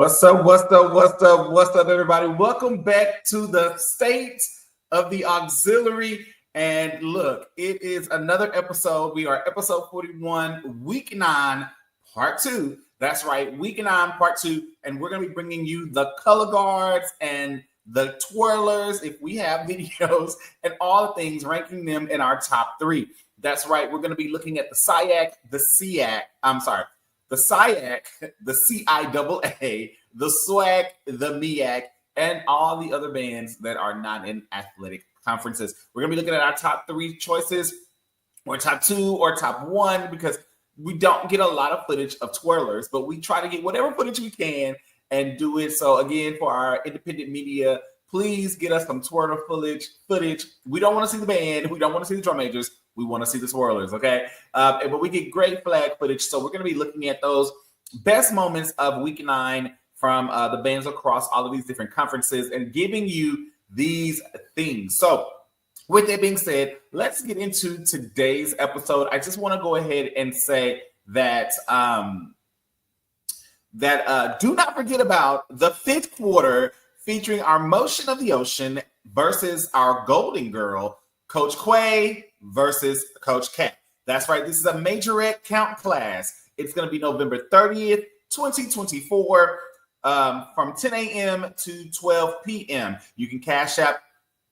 What's up, everybody? Welcome back to the State of the Auxiliary. And look, it is another episode. We are episode 41, week 9, part 2. That's right, week 9, part 2. And we're going to be bringing you the color guards and the twirlers, if we have videos, and all the things, ranking them in our top 3. That's right, we're going to be looking at the SIAC, the SIAC, the SIAC, the CIAA, the SWAC, the MEAC, and all the other bands that are not in athletic conferences. We're going to be looking at our top 3 choices, or top 2, or top 1, because we don't get a lot of footage of twirlers, but we try to get whatever footage we can and do it. So again, for our independent media, please get us some twirler footage. We don't want to see the band. We don't want to see the drum majors. We want to see the twirlers, okay? But we get great flag footage. So we're going to be looking at those best moments of week 9 from the bands across all of these different conferences and giving you these things. So with that being said, let's get into today's episode. I just want to go ahead and say that do not forget about the 5th quarter featuring our Motion of the Ocean versus our Golden Girl, Coach Quay versus Coach Cat. That's right. This is a majorette count class. It's going to be November 30th, 2024, from 10 a.m. to 12 p.m. You can cash out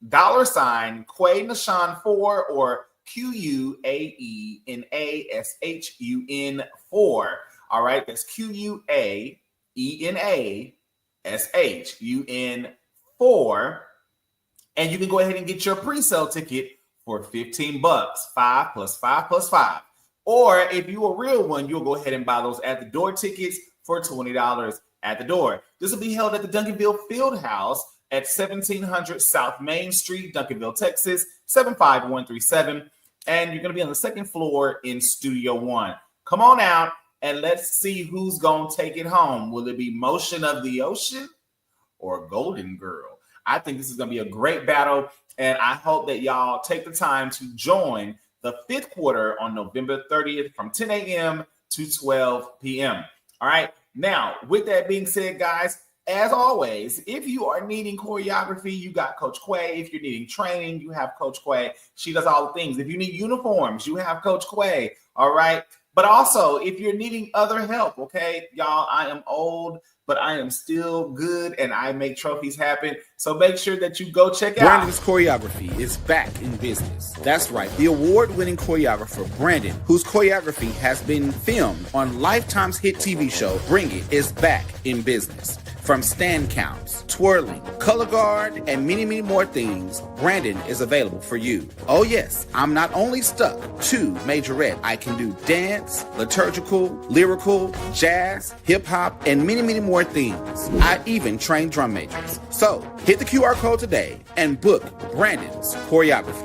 $ Quay Nashawn 4 or QUAENASHUN 4. All right, that's QUAENASHUN 4. And you can go ahead and get your pre-sale ticket for $15, 5 plus 5 plus 5. Or if you're a real one, you'll go ahead and buy those at the door tickets for $20 at the door. This will be held at the Duncanville Fieldhouse at 1700 South Main Street, Duncanville, Texas, 75137. And you're going to be on the 2nd floor in Studio 1. Come on out and let's see who's going to take it home. Will it be Motion of the Ocean or Golden Girl? I think this is going to be a great battle, and I hope that y'all take the time to join the 5th quarter on November 30th from 10 a.m. to 12 p.m. All right. Now, with that being said, guys, as always, if you are needing choreography, you got Coach Quay. If you're needing training, you have Coach Quay. She does all the things. If you need uniforms, you have Coach Quay. All right. But also, if you're needing other help, okay, y'all, I am old, but I am still good and I make trophies happen. So make sure that you go check out. Brandon's Choreography is back in business. That's right. The award-winning choreographer, Brandon, whose choreography has been filmed on Lifetime's hit TV show, Bring It, is back in business. From stand counts, twirling, color guard, and many, many more things, Brandon is available for you. Oh yes, I'm not only stuck to majorette. I can do dance, liturgical, lyrical, jazz, hip-hop, and many, many more things. I even train drum majors. So hit the QR code today and book Brandon's Choreography.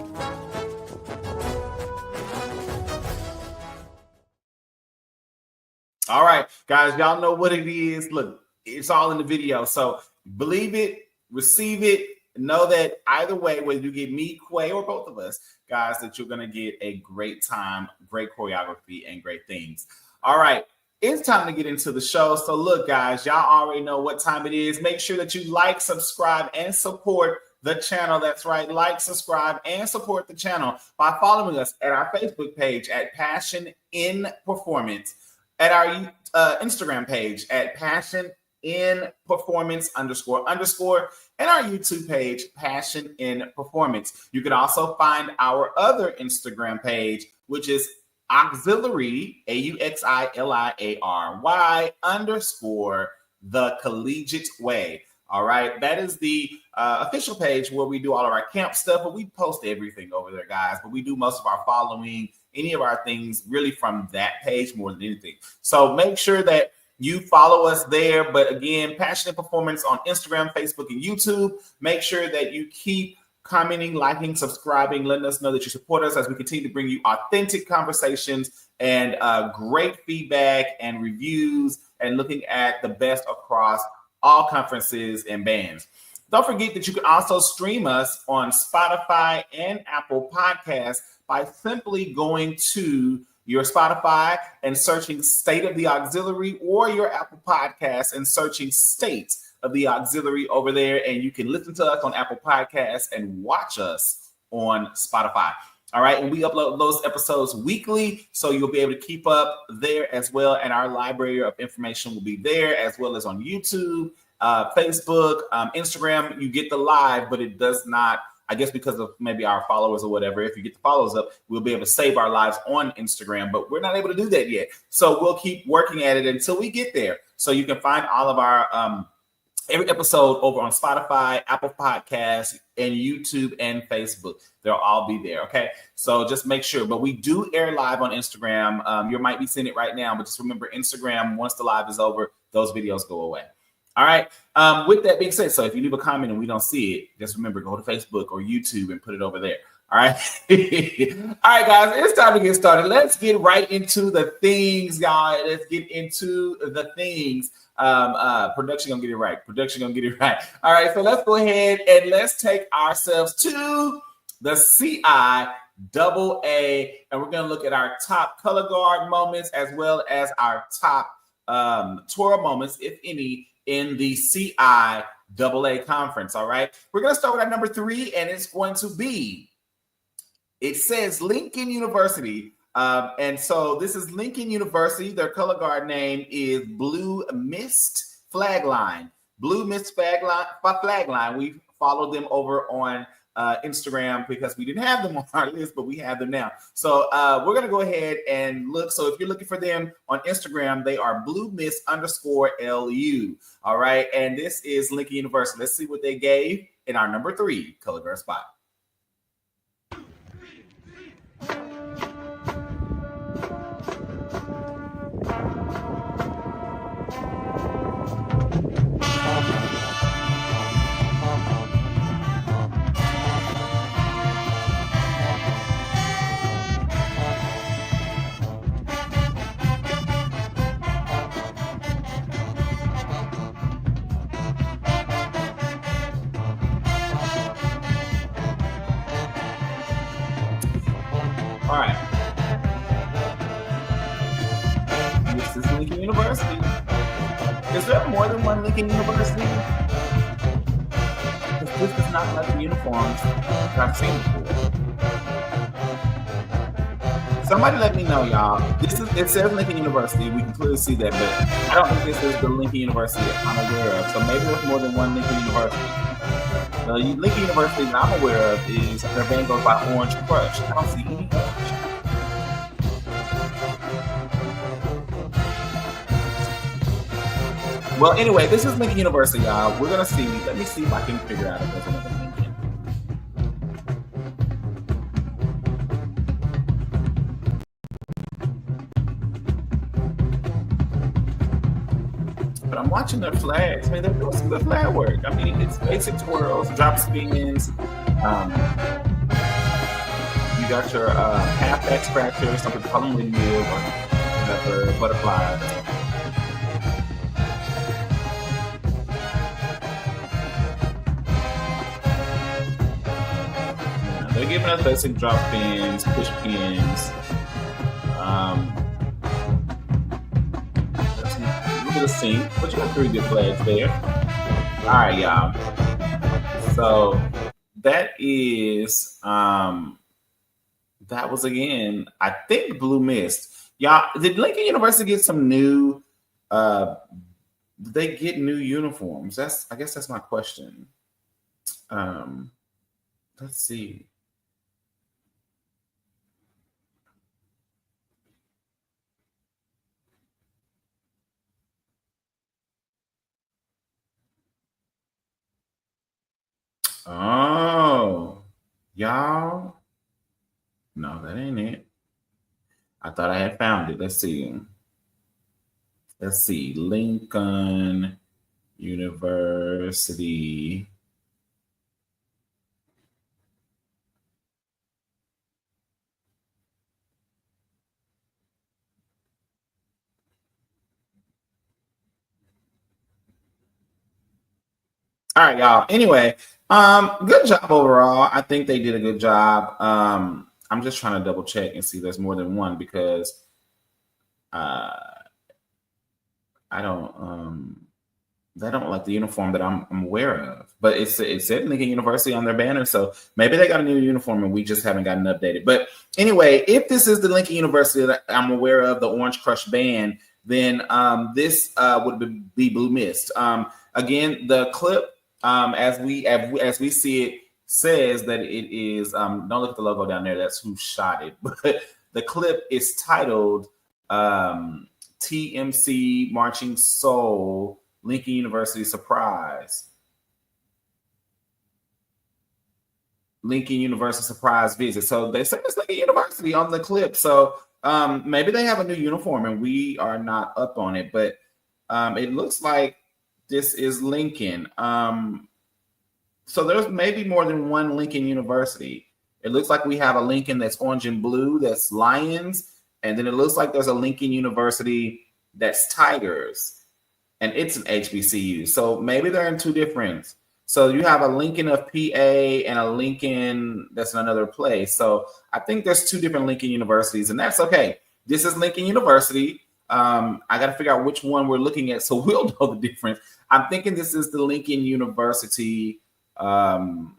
All right, guys, y'all know what it is. Look, it's all in the video. So believe it, receive it, know that either way, whether you get me, Quay, or both of us, guys, that you're going to get a great time, great choreography, and great things. All right, it's time to get into the show. So look, guys, y'all already know what time it is. Make sure that you like, subscribe, and support the channel. That's right. Like, subscribe, and support the channel by following us at our Facebook page at Passion in Performance, at our Instagram page at Passion in Performance __, and our YouTube page, Passion in Performance. You can also find our other Instagram page, which is Auxiliary, AUXILIARY _ the Collegiate Way. All right. That is the official page where we do all of our camp stuff, but we post everything over there, guys. But we do most of our following, any of our things really from that page more than anything. So make sure that you follow us there. But again, Passionate Performance on Instagram, Facebook, and YouTube. Make sure that you keep commenting, liking, subscribing, letting us know that you support us as we continue to bring you authentic conversations and great feedback and reviews and looking at the best across all conferences and bands. Don't forget that you can also stream us on Spotify and Apple Podcasts by simply going to your Spotify and searching State of the Auxiliary, or your Apple Podcasts and searching State of the Auxiliary over there. And you can listen to us on Apple Podcasts and watch us on Spotify. All right. And we upload those episodes weekly, so you'll be able to keep up there as well. And our library of information will be there, as well as on YouTube, Facebook, Instagram. You get the live, but it does not, I guess because of maybe our followers or whatever, if you get the follows up, we'll be able to save our lives on Instagram, but we're not able to do that yet. So we'll keep working at it until we get there. So you can find all of our every episode over on Spotify, Apple Podcasts, and YouTube and Facebook. They'll all be there. Okay. So just make sure, but we do air live on Instagram. You might be seeing it right now, but just remember, Instagram, once the live is over, those videos go away. All right. With that being said, so if you leave a comment and we don't see it, just remember, go to Facebook or YouTube and put it over there. All right. All right, guys, it's time to get started. Let's get right into the things, y'all. Let's get into the things. Production gonna get it right. Production gonna get it right. All right. So let's go ahead and let's take ourselves to the CIAA, and we're gonna look at our top color guard moments as well as our top twirl moments, if any, in the CIAA conference. All right, we're going to start with our number 3, and it's going to be, it says Lincoln University. And so this is Lincoln University. Their color guard name is Blue Mist Flag Line. Blue Mist Flag Line. We followed them over on Instagram because we didn't have them on our list, but we have them now. So we're going to go ahead and look. So if you're looking for them on Instagram, they are Blue Mist _LU. All right. And this is Lincoln University. Let's see what they gave in our number 3 color guard spot. All right. This is Lincoln University. Is there more than one Lincoln University? Because this is not like the uniforms I've seen before. Somebody let me know, y'all. It says Lincoln University. We can clearly see that, but I don't think this is the Lincoln University I'm aware of. So maybe there's more than one Lincoln University. The Lincoln University that I'm aware of is their band goes by Orange Crush. I don't see any orange. Well, anyway, this is Lincoln University, y'all. We're gonna see. Let me see if I can figure out if there's another Lincoln. But I'm watching their flags. Man, they're doing some good flag work. I mean, it's basic twirls, drop spins. You got your half X fractures, some people call them windmill or butterfly. They're giving us basic drop pins, push pins. A little bit of sync, but you got 3 good flags there. All right, y'all. So that is that was, again, I think, Blue Mist. Y'all, did Lincoln University get some new? Did they get new uniforms? I guess that's my question. Let's see. Oh, y'all. No, that ain't it. I thought I had found it. Let's see. Lincoln University. All right, y'all. Anyway, good job overall. I think they did a good job. I'm just trying to double check and see if there's more than one, because I don't they don't like the uniform that I'm aware of, but it said Lincoln University on their banner. So maybe they got a new uniform and we just haven't gotten updated. But anyway, if this is the Lincoln University that I'm aware of, the Orange Crush band, then this would be Blue Mist. Again, the clip, as we see it, says that it is, don't look at the logo down there, that's who shot it, but the clip is titled TMC Marching Soul Lincoln University Surprise. Lincoln University Surprise Visit. So they say it's Lincoln University on the clip. So maybe they have a new uniform and we are not up on it, but it looks like this is Lincoln. So there's maybe more than one Lincoln University. It looks like we have a Lincoln that's orange and blue, that's Lions. And then it looks like there's a Lincoln University that's Tigers. And it's an HBCU. So maybe they're in two different. So you have a Lincoln of PA and a Lincoln that's in another place. So I think there's two different Lincoln Universities, and that's okay. This is Lincoln University. I got to figure out which one we're looking at so we'll know the difference. I'm thinking this is the Lincoln University from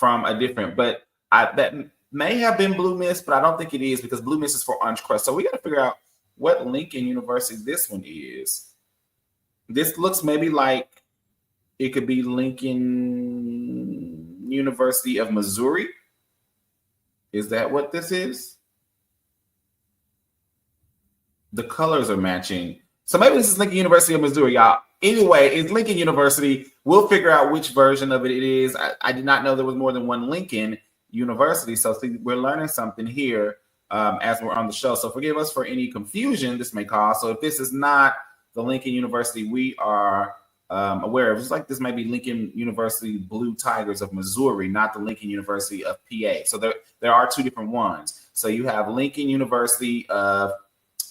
a different, but that may have been Blue Mist, but I don't think it is, because Blue Mist is for Orange Crush. So we got to figure out what Lincoln University this one is. This looks maybe like it could be Lincoln University of Missouri. Is that what this is? The colors are matching. So maybe this is Lincoln University of Missouri, y'all. Anyway, it's Lincoln University. We'll figure out which version of it is. I did not know there was more than one Lincoln University. So see, we're learning something here as we're on the show. So forgive us for any confusion this may cause. So if this is not the Lincoln University we are aware of, it's like this might be Lincoln University Blue Tigers of Missouri, not the Lincoln University of PA. So there are two different ones. So you have Lincoln University of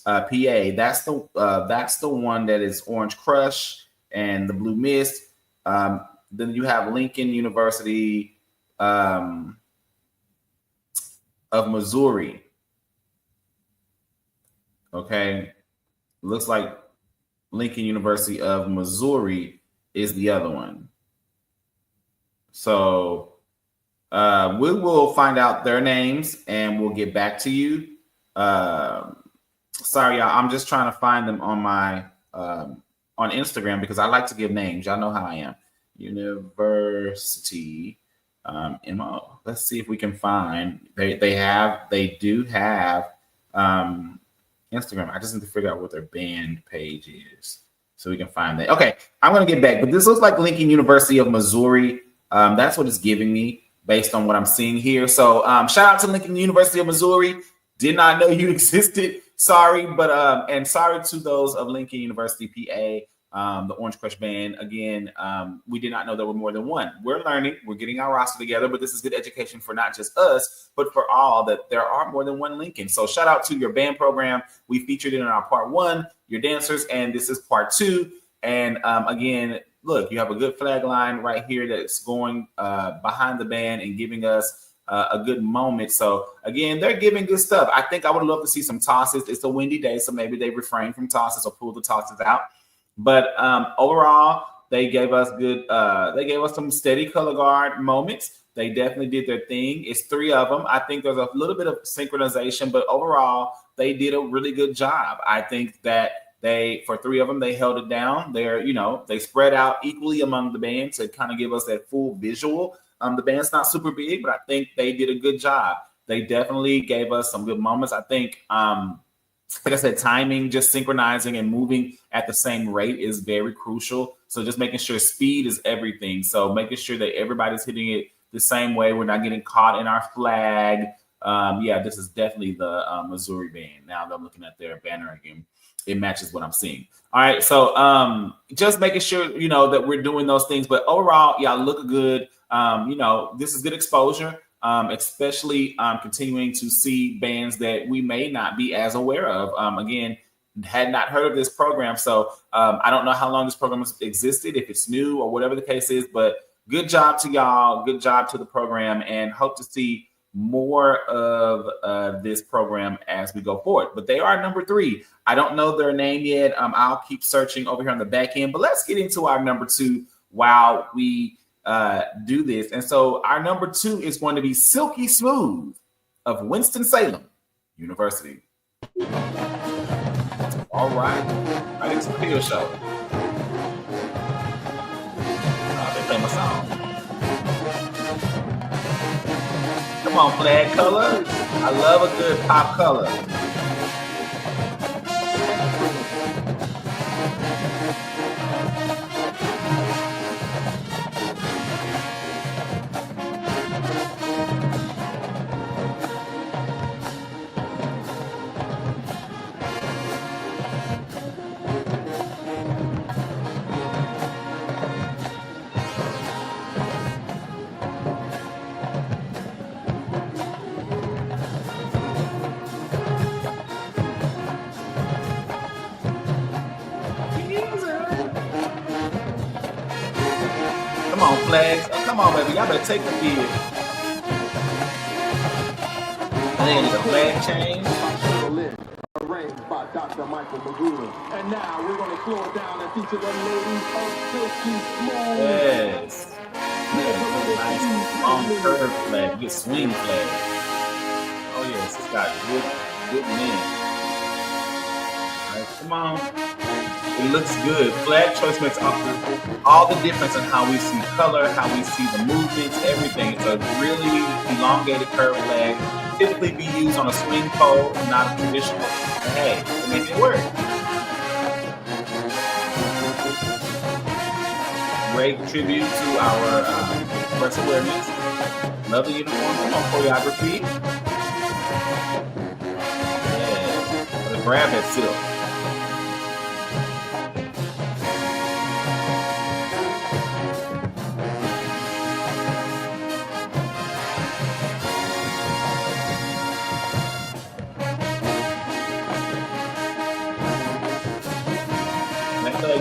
PA. That's the one that is Orange Crush and the Blue Mist. Then you have Lincoln University of Missouri. Okay, looks like Lincoln University of Missouri is the other one. So we will find out their names and we'll get back to you. Sorry, y'all. I'm just trying to find them on my on Instagram because I like to give names. Y'all know how I am. University MO. Let's see if we can find. They do have Instagram. I just need to figure out what their band page is so we can find that. Okay, I'm gonna get back, but this looks like Lincoln University of Missouri. That's what it's giving me based on what I'm seeing here. So shout out to Lincoln University of Missouri. Did not know you existed. Sorry, but and sorry to those of Lincoln University, PA, the Orange Crush band. Again, we did not know there were more than one. We're learning, we're getting our roster together, but this is good education for not just us, but for all, that there are more than one Lincoln. So shout out to your band program. We featured it in our part 1, your dancers, and this is part 2. And again, look, you have a good flag line right here that's going behind the band and giving us a good moment. So again, they're giving good stuff. I think I would love to see some tosses. It's a windy day, so maybe they refrain from tosses or pull the tosses out. But overall, they gave us good. They gave us some steady color guard moments. They definitely did their thing. It's 3 of them. I think there's a little bit of synchronization, but overall, they did a really good job. I think that for 3 of them, they held it down. They spread out equally among the band to kind of give us that full visual. The band's not super big, but I think they did a good job. They definitely gave us some good moments. I think, like I said, timing, just synchronizing and moving at the same rate is very crucial. So just making sure speed is everything. So making sure that everybody's hitting it the same way. We're not getting caught in our flag. This is definitely the Missouri band. Now that I'm looking at their banner again, it matches what I'm seeing. All right. So just making sure, that we're doing those things. But overall, y'all look good. This is good exposure, especially continuing to see bands that we may not be as aware of. Again, had not heard of this program. So I don't know how long this program has existed, if it's new or whatever the case is, but good job to y'all. Good job to the program, and hope to see more of this program as we go forward. But they are number 3. I don't know their name yet. I'll keep searching over here on the back end. But let's get into our number 2 while we do this. And so our number 2 is going to be Silky Smooth of Winston-Salem University. All right. Right into the video show. They play my song. Come on, flag color. I love a good pop color. Come on, flags. Oh, come on, baby. Y'all better take the field. And then the flag change. Arranged by Dr. Michael Magruder. And now we're going to slow it down and feature the ladies of Silky Smooth. Yes. Nice long curve flag. Good swing flag. Oh, yes. It's got good men. All right, come on. It looks good. Flag choice makes all the difference in how we see color, how we see the movements, everything. It's a really elongated curved flag. Typically be used on a swing pole, not a traditional. And hey, it makes it work. Great tribute to our press awareness. Love the uniform. Come on, choreography. Yeah. The grab that silk.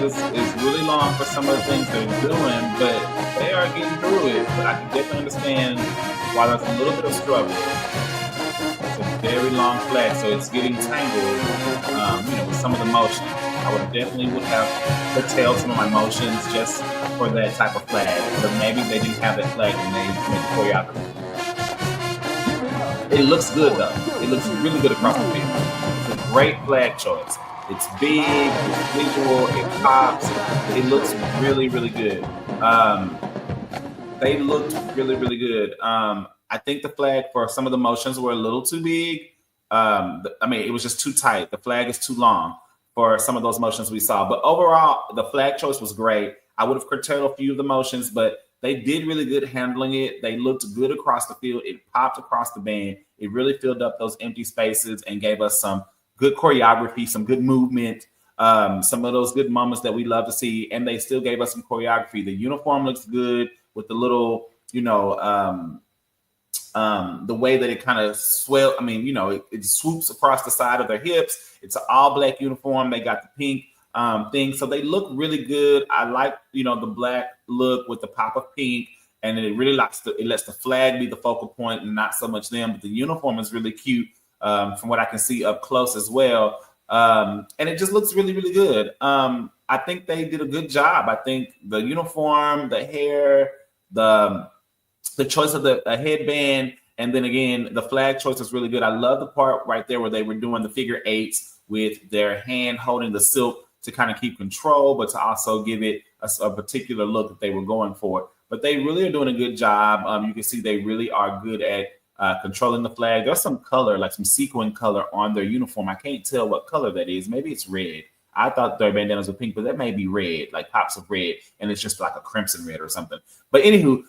Is really long for some of the things they're doing, but they are getting through it. But I can definitely understand why there's a little bit of struggle. It's a very long flag, so it's getting tangled, with some of the motion. I would have curtailed some of my motions just for that type of flag, but maybe they didn't have that flag when they made choreography. It looks good though. It looks really good across the field. It's a great flag choice. It's big, it's visual, it pops, it looks really, really good. They looked really, really good. I think the flag for some of the motions were a little too big. It was just too tight. The flag is too long for some of those motions we saw. But overall, the flag choice was great. I would have curtailed a few of the motions, but they did really good handling it. They looked good across the field. It popped across the band. It really filled up those empty spaces and gave us some good choreography, some good movement, some of those good moments that we love to see. And they still gave us some choreography. The uniform looks good with the little, the way that it kind of it swoops across the side of their hips. It's an all black uniform. They got the pink thing. So they look really good. I like, the black look with the pop of pink. And it really lets the flag be the focal point and not so much them. But the uniform is really cute. From what I can see up close as well. And it just looks really, really good. I think they did a good job. I think the uniform, the hair, the choice of the headband, and then again, the flag choice is really good. I love the part right there where they were doing the figure eights with their hand holding the silk to kind of keep control, but to also give it a particular look that they were going for. But they really are doing a good job. You can see they really are good at controlling the flag. There's some color, like some sequin color on their uniform. I can't tell what color that is. Maybe it's red. I thought their bandanas were pink, but that may be red, like pops of red, and it's just like a crimson red or something. But anywho,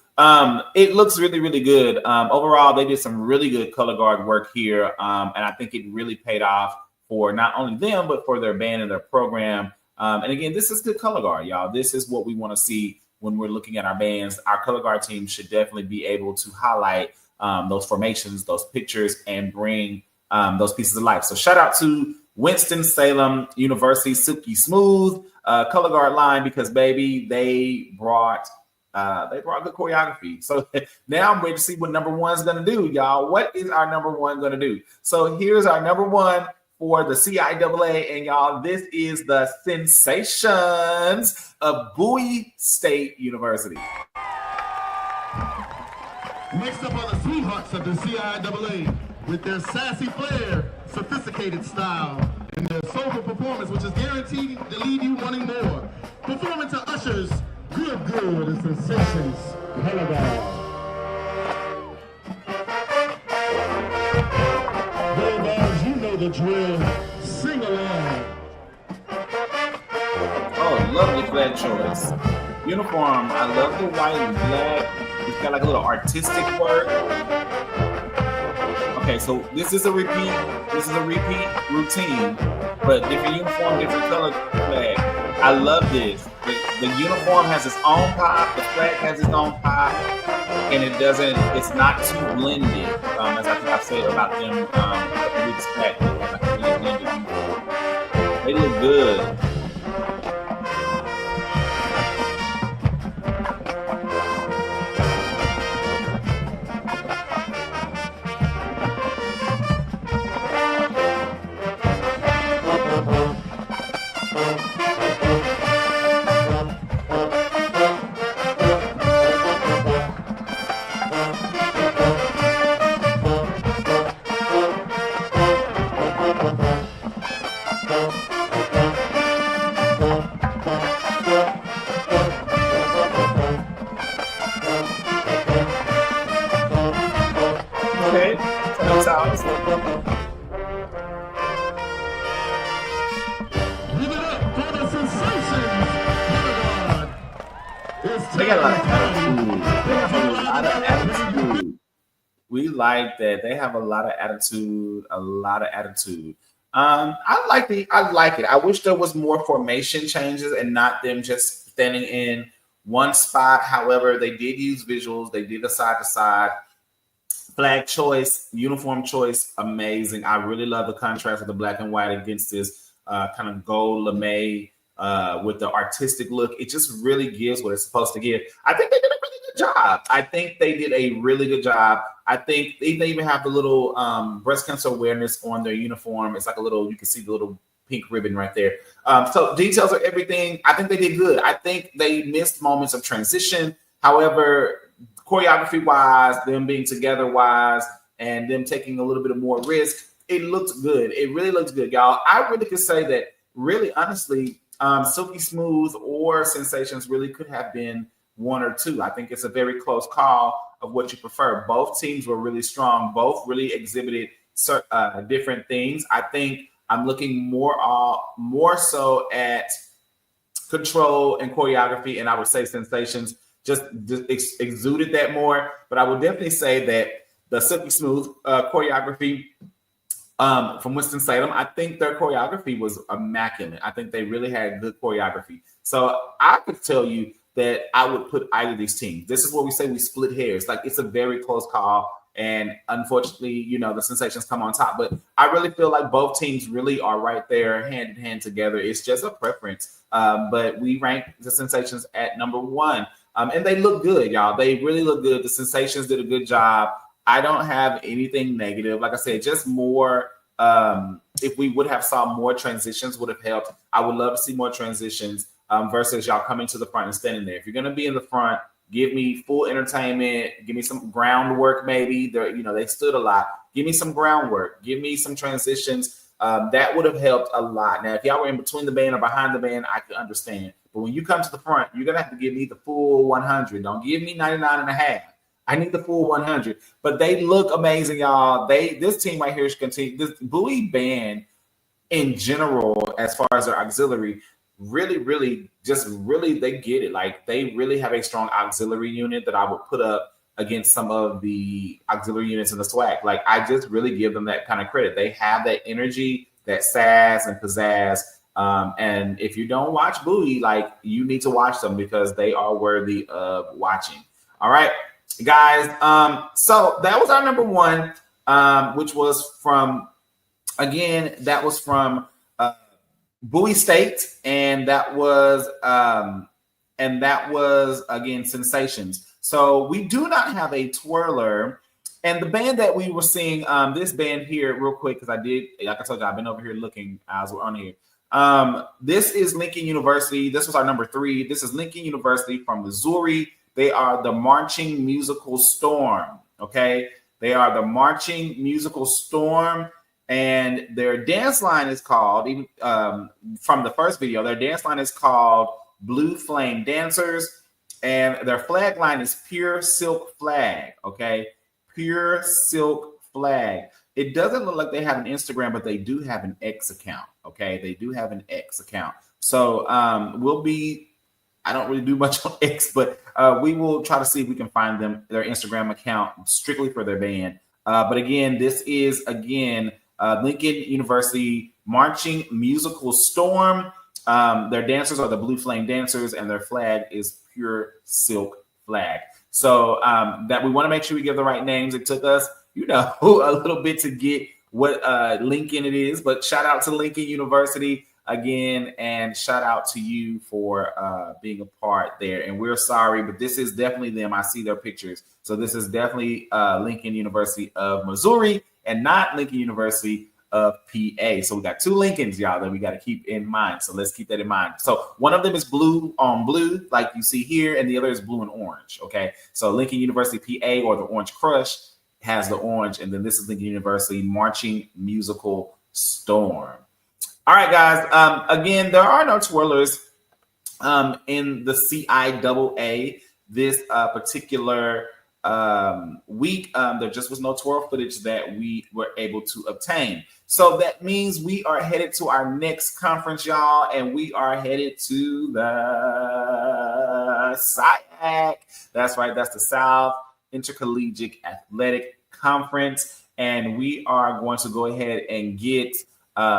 it looks really, really good. Overall, they did some really good color guard work here, and I think it really paid off for not only them, but for their band and their program. And again, this is good color guard, y'all. This is what we want to see when we're looking at our bands. Our color guard team should definitely be able to highlight those formations, those pictures, and bring those pieces of life. So shout out to Winston-Salem University Silky Smooth color guard line, because baby, they brought They brought good choreography. So now I'm ready to see what number one's going to do, y'all. What is our number one going to do? So here's our number one for the CIAA, and y'all, this is the Sensations of Bowie State University. Next up are the sweethearts of the CIAA with their sassy flair, sophisticated style, and their soulful performance, which is guaranteed to leave you wanting more. Performing to Usher's Good and Sensations. Hella you know the drill. Sing along. Oh, lovely flag choice. Uniform. I love the white and black. It's got like a little artistic work. Okay, so this is a repeat. This is a repeat routine, but different uniform, different color flag. I love this. The uniform has its own pop. The flag has its own pop, and it's not too blended. As I think I've said about them a couple weeks back. Like a really blended uniform. They look good. They got a lot of attitude. We like that. They have a lot of attitude. I like it. I wish there was more formation changes and not them just standing in one spot. However, they did use visuals. They did a side to side. Flag choice, uniform choice, amazing. I really love the contrast of the black and white against this kind of gold lame with the artistic look. It just really gives what it's supposed to give. I think they did a really good job. I think they even have the little breast cancer awareness on their uniform. It's like a little, you can see the little pink ribbon right there. So details are everything. I think they did good. I think they missed moments of transition. However, choreography wise, them being together wise, and them taking a little bit of more risk, it looked good. It really looked good, y'all. I really could say that, really, honestly, Silky Smooth or Sensations really could have been one or two. I think it's a very close call of what you prefer. Both teams were really strong. Both really exhibited different things. I think I'm looking more so at control and choreography, and I would say Sensations just exuded that more. But I would definitely say that the Silky Smooth choreography from Winston-Salem, I think their choreography was immaculate. I think they really had good choreography. So I could tell you that I would put either of these teams. This is what we say we split hairs. Like, it's a very close call. And unfortunately, the Sensations come on top. But I really feel like both teams really are right there, hand in hand together. It's just a preference. But we rank the Sensations at number one. And they look good, y'all. They really look good. The Sensations did a good job. I don't have anything negative. Like I said, just more. If we would have saw more transitions would have helped. I would love to see more transitions versus y'all coming to the front and standing there. If you're going to be in the front, give me full entertainment. Give me some groundwork, maybe. They stood a lot. Give me some groundwork. Give me some transitions. That would have helped a lot. Now, if y'all were in between the band or behind the band, I could understand. But when you come to the front, you're going to have to give me the full 100. Don't give me 99 and a half. I need the full 100. But they look amazing, y'all. This team right here should continue. This Bowie band in general, as far as their auxiliary, really they get it. Like, they really have a strong auxiliary unit that I would put up against some of the auxiliary units in the SWAC. Like, I just really give them that kind of credit. They have that energy, that sass and pizzazz. And if you don't watch Bowie, like, you need to watch them because they are worthy of watching. All right, guys. So that was our number one, which was from Bowie State, and that was and that was, again, Sensations. So we do not have a twirler. And the band that we were seeing, this band here, real quick, because like I told you, I've been over here looking as we're on here. This is Lincoln University. This was our number 3. This is Lincoln University from Missouri. They are the Marching Musical Storm. Okay, they are the Marching Musical Storm, and their dance line is called, even from the first video, their dance line is called Blue Flame Dancers, and their flag line is Pure Silk Flag. Okay. Pure Silk Flag. It doesn't look like they have an Instagram, but they do have an X account. Okay, they do have an X account. So I don't really do much on X, but we will try to see if we can find their Instagram account strictly for their band. But again, this is Lincoln University Marching Musical Storm. Their dancers are the Blue Flame Dancers, and their flag is Pure Silk Flag. So that we want to make sure we give the right names. It took us, a little bit to get what Lincoln it is, but shout out to Lincoln University again, and shout out to you for being a part there. And we're sorry, but this is definitely them. I see their pictures. So this is definitely Lincoln University of Missouri and not Lincoln University of PA. So we got 2 Lincolns, y'all, that we got to keep in mind. So let's keep that in mind. So one of them is blue on blue, like you see here, and the other is blue and orange. Okay. So Lincoln University PA, or the Orange Crush, has the orange, and then this is Lincoln University Marching Musical Storm. All right, guys. Again, there are no twirlers in the CIAA this particular week. There just was no twirl footage that we were able to obtain. So that means we are headed to our next conference, y'all, and we are headed to the SIAC. That's right. That's the South Intercollegiate Athletic Conference. And we are going to go ahead and get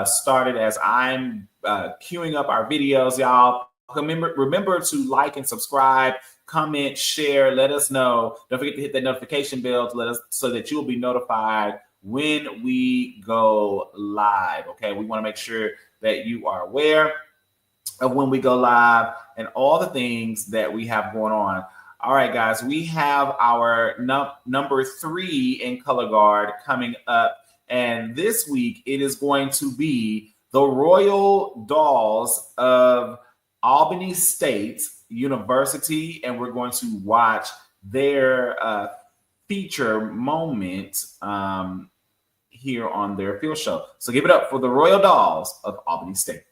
started as I'm queuing up our videos, y'all. Remember to like and subscribe, comment, share, let us know. Don't forget to hit that notification bell to let us, so that you'll be notified when we go live. Okay, we want to make sure that you are aware of when we go live and all the things that we have going on. All right, guys, we have our number 3 in color guard coming up, and this week it is going to be the Royal Dolls of Albany State University, and we're going to watch their feature moment here on their field show. So give it up for the Royal Dolls of Albany State.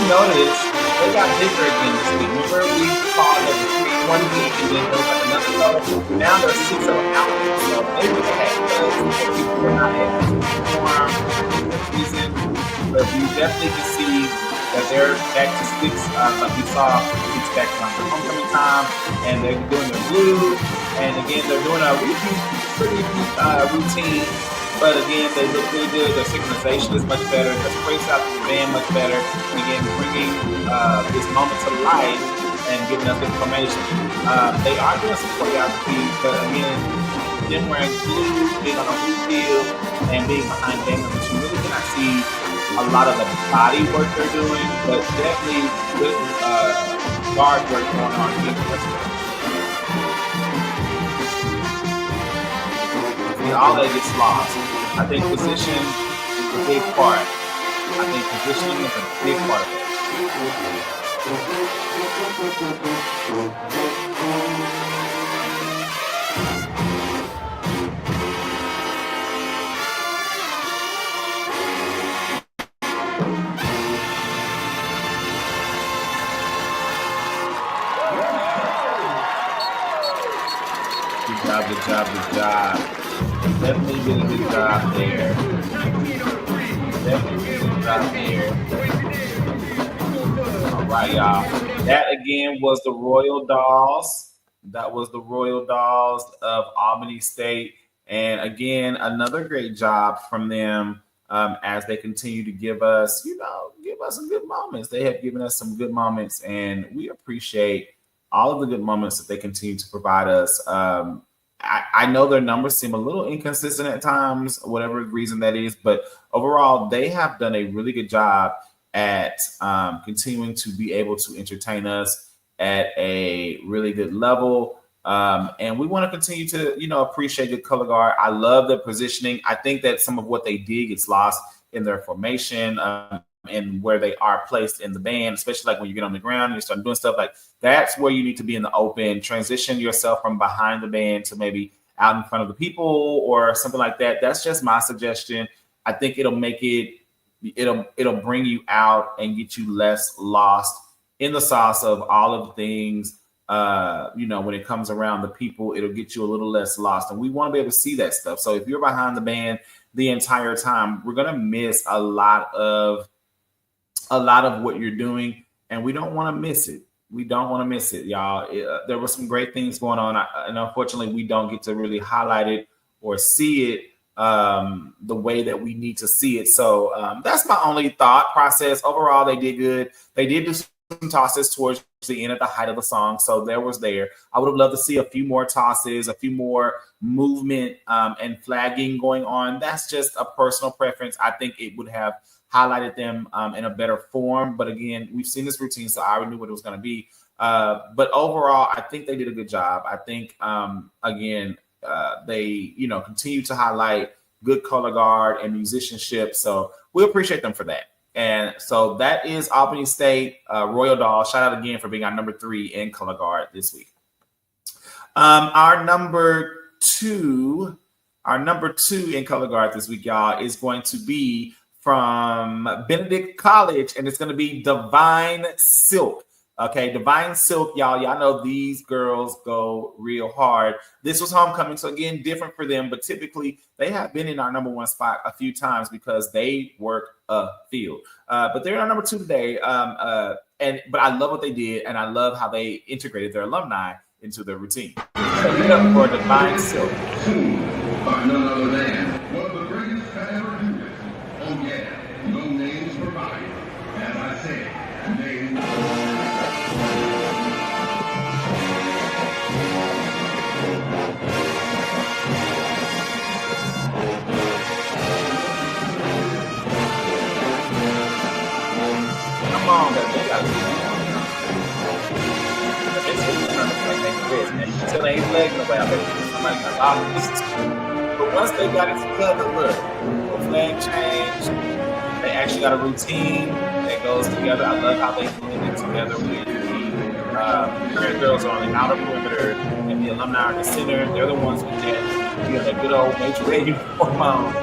Notice they got bigger again this week. Remember, we called it 3 one week, and then there was like another color. Now there's 6 of them out there. So maybe they had those people were not able to perform this season. But we definitely can see that they're back to 6, like we saw 6 back on the homecoming time, and they're doing their blue. And again, they're doing a pretty routine. But again, they look really good. Their synchronization is much better. Their sprays out to the band much better. And again, bringing this moment to life and giving us information. They are doing some choreography, but again, them wearing blue, being on a blue field, and being behind banners, you really cannot see a lot of the body work they're doing, but definitely good guard work going on here. All that gets lost. I think position is a big part. I think positioning is a big part of Good job. Definitely did a good job there. All right, y'all. That again was the Royal Dolls. That was the Royal Dolls of Albany State. And again, another great job from them as they continue to give us some good moments. They have given us some good moments, and we appreciate all of the good moments that they continue to provide us. I know their numbers seem a little inconsistent at times, whatever reason that is, but overall, they have done a really good job at continuing to be able to entertain us at a really good level. And we want to continue to, appreciate good color guard. I love their positioning. I think that some of what they did gets lost in their formation and where they are placed in the band, especially like when you get on the ground and you start doing stuff like that's where you need to be in the open, transition yourself from behind the band to maybe out in front of the people or something like that. That's just my suggestion. I think it'll bring you out and get you less lost in the sauce of all of the things. When it comes around the people, it'll get you a little less lost. And we want to be able to see that stuff. So if you're behind the band the entire time, we're going to miss a lot of what you're doing. And we don't want to miss it. We don't want to miss it, y'all. There were some great things going on. And unfortunately, we don't get to really highlight it or see it the way that we need to see it. So that's my only thought process. Overall, they did good. They did do some tosses towards the end at the height of the song. So there. I would have loved to see a few more tosses, a few more movement and flagging going on. That's just a personal preference. I think it would have highlighted them in a better form. But again, we've seen this routine, so I already knew what it was going to be. But overall, I think they did a good job. I think, they, continue to highlight good color guard and musicianship. So we appreciate them for that. And so that is Albany State Royal Doll. Shout out again for being our number 3 in color guard this week. Our number two in color guard this week, y'all, is going to be from Benedict College, and it's going to be Divine Silk. Okay, Divine Silk, y'all know these girls go real hard. This was homecoming, so again, different for them, but typically they have been in our number 1 spot a few times because they work a field. But they're in our number 2 today, but I love what they did, and I love how they integrated their alumni into their routine. So get up for Divine Silk. By none other than one of the greatest to ever do it. Oh yeah, no names provided. As I said, names. Come on, baby. They got to be until they ain't legging away. I bet somebody got a lot of pieces. But once they got it together, look, the flag change. They actually got a routine that goes together. I love how they blend it together with the current girls are on the outer perimeter and the alumni are in the center. They're the ones with that good old major way uniform on.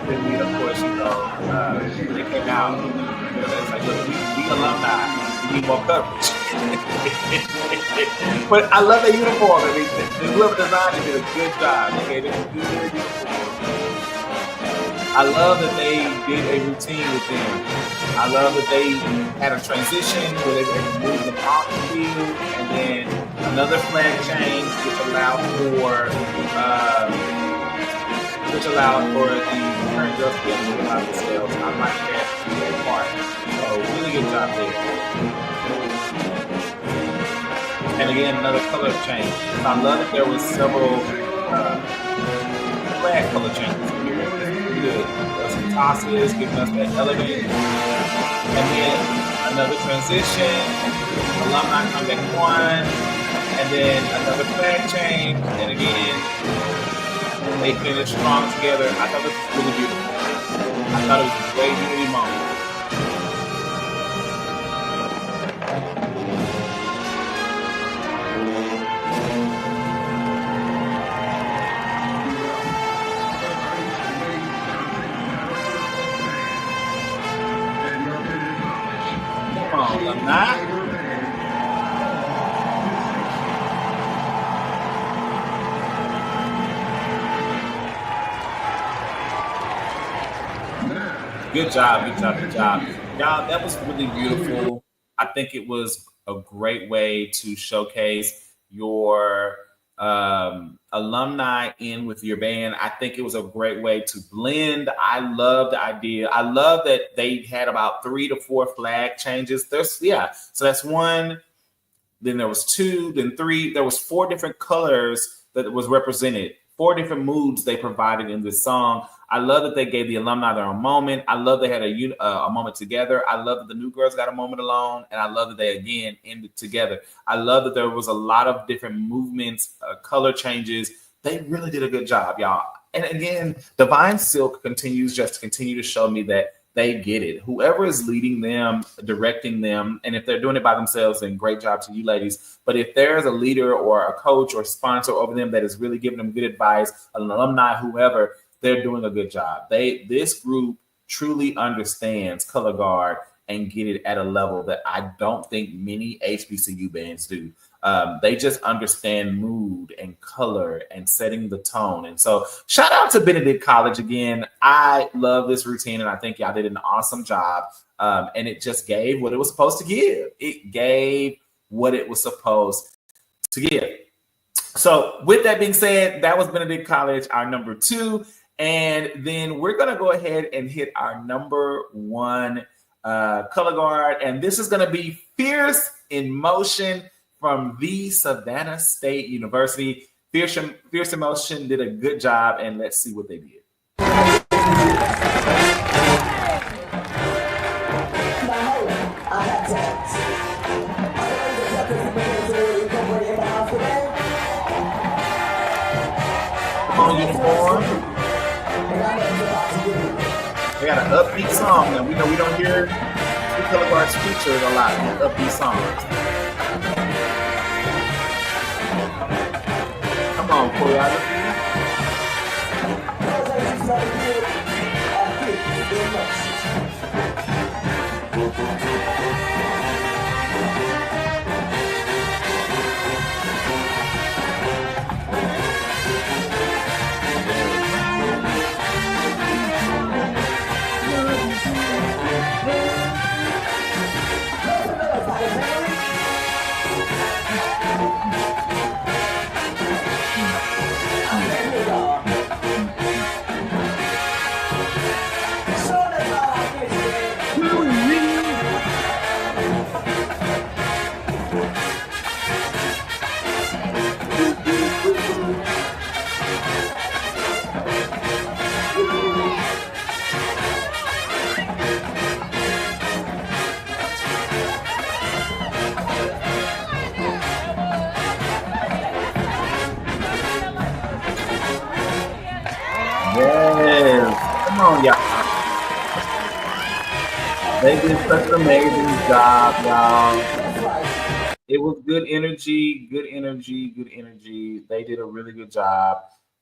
Then of course, when they came out, it's like, look, we alumni. We need more coverage. But I love their uniform. I mean, whoever designed it did a good job. Okay, they did a good uniform. I love that they did a routine with them. I love that they had a transition where they were moving them off the field, and then another flag change, which allowed for the current girls to be able to realize themselves. I like that part. So really good job there. And again, another color change. I love that there was several flag color changes here. Good. There's some tosses, giving us that elegant. And then another transition. Alumni come back 1. And then another flag change. And again, they finished strong together. I thought this was really beautiful. I thought it was a great unity moment. Alumni. Good job, good job, good job. Y'all, that was really beautiful. I think it was a great way to showcase your alumni in with your band. I think it was a great way to blend. I love the idea. I love that they had about 3 to 4 flag changes. So that's one. Then there was 2, then 3. There was 4 different colors that was represented. 4 different moods they provided in this song. I love that they gave the alumni their own moment. I love they had a moment together. I love that the new girls got a moment alone, and I love that they again ended together. I love that there was a lot of different movements, color changes. They really did a good job, y'all. And again, Divine Silk continues just to continue to show me that they get it. Whoever is leading them, directing them, and if they're doing it by themselves, then great job to you ladies. But if there's a leader or a coach or sponsor over them that is really giving them good advice, an alumni, whoever, they're doing a good job. This group truly understands color guard and get it at a level that I don't think many HBCU bands do. They just understand mood and color and setting the tone. And so shout out to Benedict College again. I love this routine, and I think y'all did an awesome job. And it just gave what it was supposed to give. It gave what it was supposed to give. So with that being said, that was Benedict College, our number 2. And then we're going to go ahead and hit our number 1 color guard. And this is going to be Fierce in Motion from the Savannah State University. Fierce in Motion did a good job, and let's see what they did. Come on, uniform. They got an upbeat song, and we know we don't hear the color guards featured a lot in upbeat songs. Come on, choreography. They did such an amazing job, y'all. It was good energy. They did a really good job.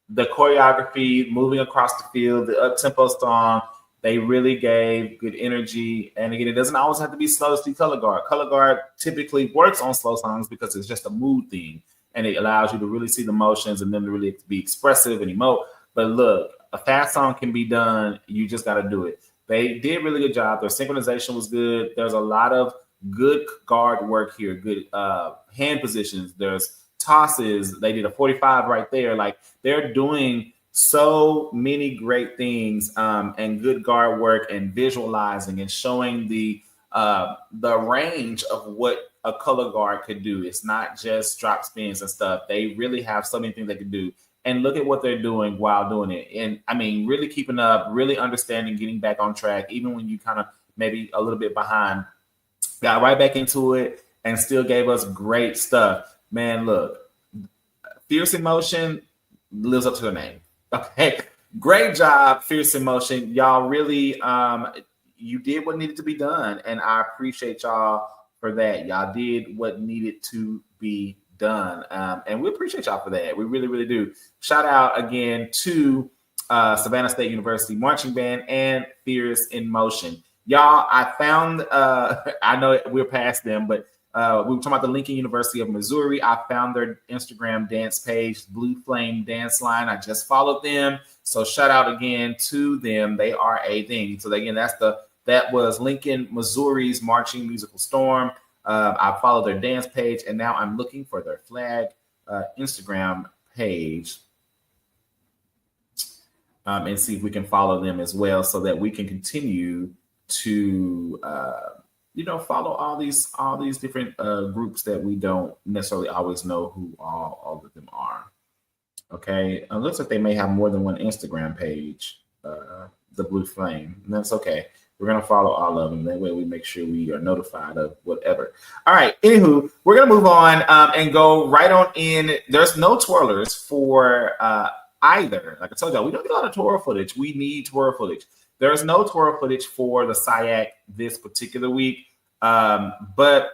The choreography, moving across the field, the up-tempo song, they really gave good energy. And again, it doesn't always have to be slow to see color guard. Color guard typically works on slow songs because it's just a mood thing. And it allows you to really see the motions and them to really be expressive and emote. But look, a fast song can be done. You just got to do it. They did a really good job. Their synchronization was good. There's a lot of good guard work here, good hand positions. There's tosses. They did a 45 right there. Like, they're doing so many great things and good guard work and visualizing and showing the range of what a color guard could do. It's not just drop spins and stuff. They really have so many things they can do. And look at what they're doing while doing it. And I mean, really keeping up, really understanding, getting back on track, even when you kind of maybe a little bit behind, got right back into it and still gave us great stuff. Man, look, Fierce in Motion lives up to the name. Okay. Great job, Fierce in Motion. Y'all really, you did what needed to be done. And I appreciate y'all for that. Y'all did what needed to be done. And we appreciate y'all for that. We really, really do. Shout out again to Savannah State University Marching Band and Fierce in Motion. Y'all, I found, I know we're past them, but We were talking about the Lincoln University of Missouri. I found their Instagram dance page, Blue Flame Dance Line. I just followed them. So shout out again to them. They are a thing. So again, that was Lincoln, Missouri's Marching Musical Storm. I followed their dance page, and now I'm looking for their flag Instagram page and see if we can follow them as well, so that we can continue to follow all these different groups that we don't necessarily always know who all of them are. Okay, it looks like they may have more than one Instagram page, the Blue Flame, and that's okay. We're going to follow all of them. That way we make sure we are notified of whatever. All right. Anywho, we're going to move on and go right on in. There's no twirlers for either. Like I told y'all, we don't get a lot of twirl footage. We need twirl footage. There's no twirl footage for the SIAC this particular week. But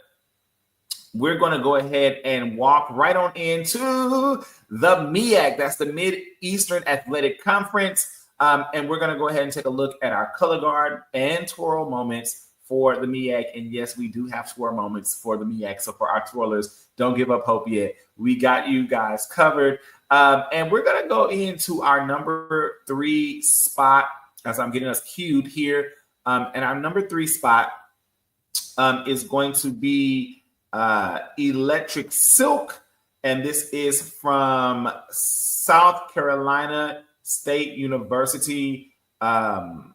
we're going to go ahead and walk right on into the MEAC. That's the Mid-Eastern Athletic Conference. And we're going to go ahead and take a look at our color guard and twirl moments for the MEAC. And yes, we do have twirl moments for the MEAC. So for our twirlers, don't give up hope yet. We got you guys covered. And we're going to go into our number 3 spot as I'm getting us cued here. And our number 3 spot is going to be Electric Silk. And this is from South Carolina State University. I'm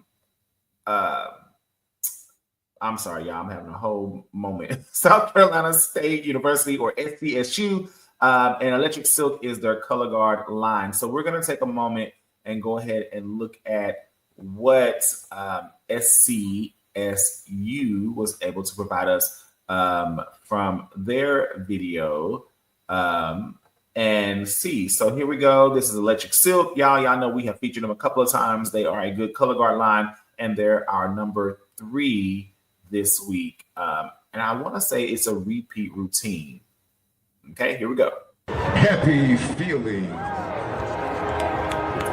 sorry, y'all. I'm having a whole moment. South Carolina State University, or SCSU, and Electric Silk is their color guard line. So we're going to take a moment and go ahead and look at what SCSU was able to provide us from their video. And see. So here we go. This is Electric Silk. Y'all know we have featured them a couple of times. They are a good color guard line, and they're our number 3 this week. And I want to say it's a repeat routine. Okay, here we go. Happy feeling.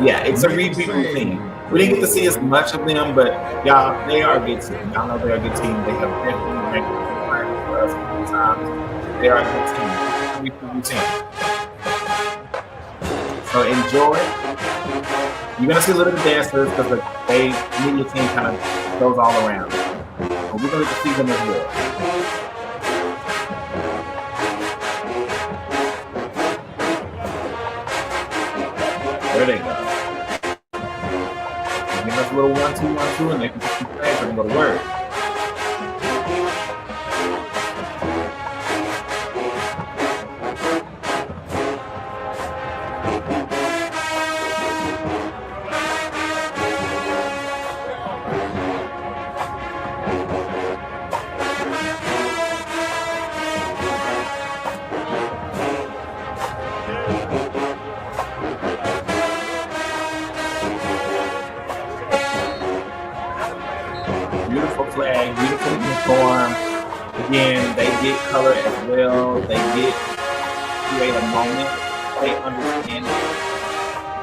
Yeah, it's a repeat routine. We didn't get to see as much of them, but y'all, they are a good team. Y'all know they're a good team. They have definitely ranked for us a few times. They are a good team. Repeat routine. So enjoy. You're gonna see a little bit of dancers because the media team kind of goes all around. But we're gonna get to see them as well. There they go. Give us a little 1-2, 1-2, and they can just keep playing and go to work. Beautiful uniform. Again, they get color as well. They get create a moment. They understand it.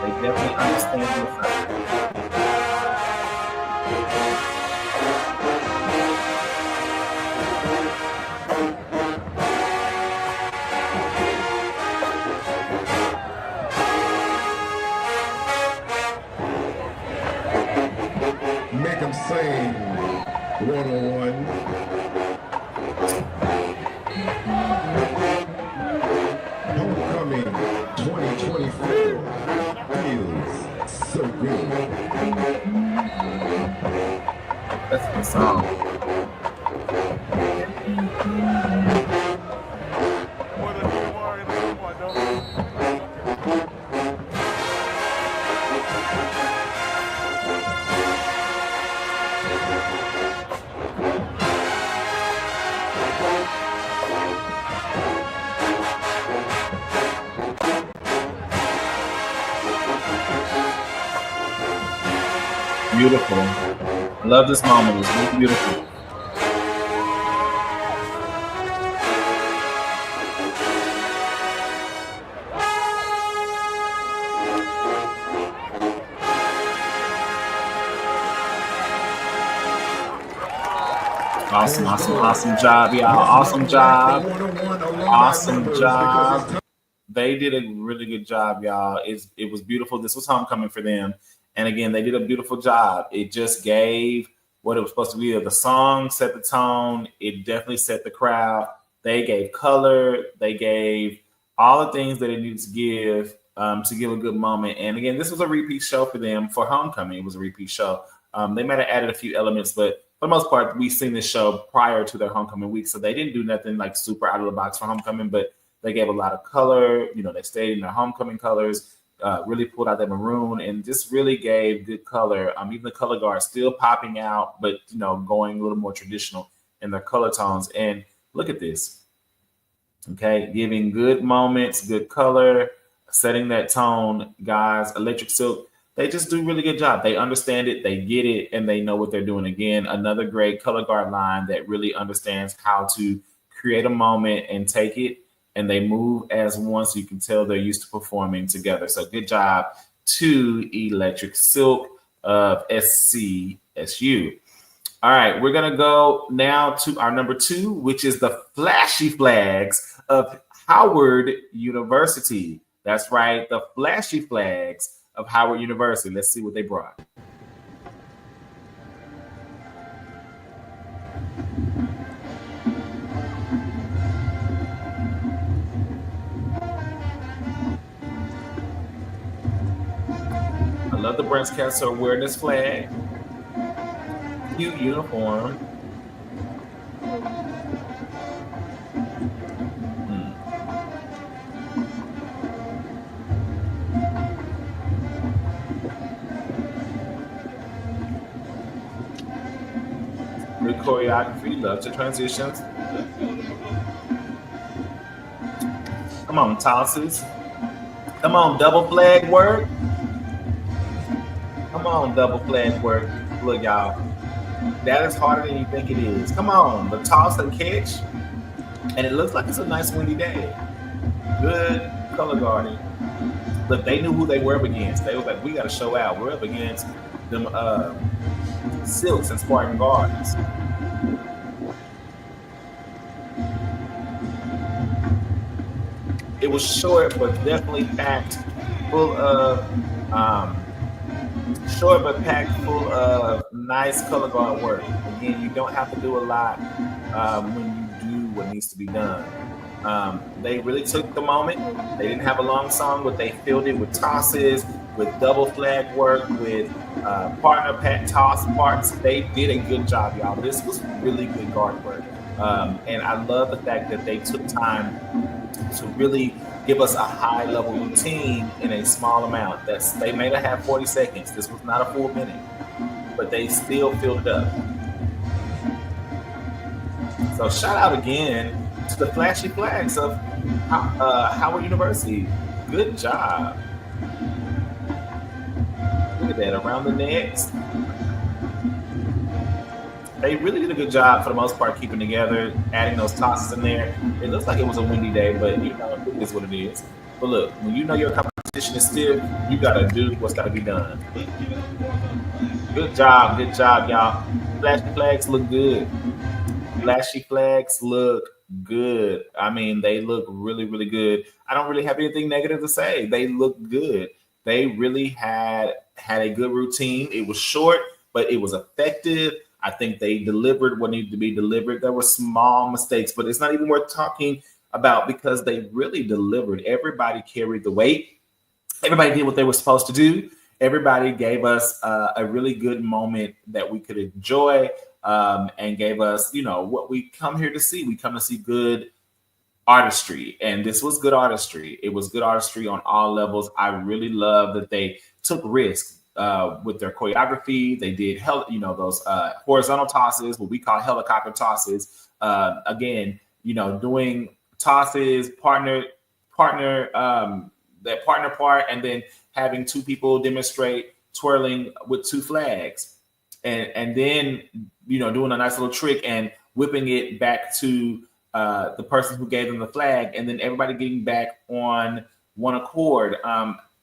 They definitely understand the assignment. Make them sing. One-on-one. Homecoming 2024 feels so good. That's the song. Beautiful. I love this moment. It's really beautiful. Awesome job, y'all. Awesome job. Awesome job. They did a really good job, y'all. It was beautiful. This was homecoming for them. And again, they did a beautiful job. It just gave what it was supposed to be. The song set the tone. It definitely set the crowd. They gave color. They gave all the things that it needed to give a good moment. And again, this was a repeat show for them for homecoming. It was a repeat show. They might have added a few elements, but for the most part, we've seen this show prior to their homecoming week. So they didn't do nothing like super out of the box for homecoming, but they gave a lot of color. You know, they stayed in their homecoming colors, really pulled out that maroon and just really gave good color. Even the color guard still popping out, but, you know, going a little more traditional in their color tones. And look at this. Okay, giving good moments, good color, setting that tone, guys. Electric Silk, they just do a really good job. They understand it, they get it, and they know what they're doing. Again, another great color guard line that really understands how to create a moment and take it, and they move as one, so you can tell they're used to performing together. So good job to Electric Silk of SCSU. All right, we're going to go now to our number 2, which is the Flashy Flags of Howard University. That's right, the Flashy Flags of Howard University. Let's see what they brought. I love the breast cancer awareness flag. Cute uniform. Good choreography, love the transitions. Come on, tosses. Come on, double flag work. Come on, double flag work. Look, y'all, that is harder than you think it is. Come on, the toss and catch. And it looks like it's a nice windy day. Good color guarding. Look, they knew who they were up against. They were like, we got to show out. We're up against them Silks and Spartan Gardens. It was short, but definitely packed full of nice color guard work. Again, you don't have to do a lot when you do what needs to be done. They really took the moment. They didn't have a long song, but they filled it with tosses, with double flag work, with partner pat toss parts. They did a good job, y'all. This was really good guard work. And I love the fact that they took time to really give us a high level routine in a small amount. They may have had 40 seconds. This was not a full minute, but they still filled it up. So shout out again to the Flashy Flags of Howard University. Good job. Look at that, around the necks. They really did a good job for the most part keeping together, adding those tosses in there. It looks like it was a windy day, but you know, it is what it is. But look, when you know your competition is stiff, you gotta do what's gotta be done. Good job, y'all. Flashy Flags look good. Flashy Flags look good. I mean, they look really, really good. I don't really have anything negative to say. They look good. They really had a good routine. It was short, but it was effective. I think they delivered what needed to be delivered. There were small mistakes, but it's not even worth talking about because they really delivered. Everybody carried the weight. Everybody did what they were supposed to do. Everybody gave us a really good moment that we could enjoy and gave us, you know, what we come here to see. We come to see good artistry, and this was good artistry. It was good artistry on all levels. I really love that they took risks. With their choreography, they did those horizontal tosses, what we call helicopter tosses. Again, you know, doing tosses, that partner part, and then having two people demonstrate twirling with two flags, and then you know doing a nice little trick and whipping it back to the person who gave them the flag, and then everybody getting back on one accord.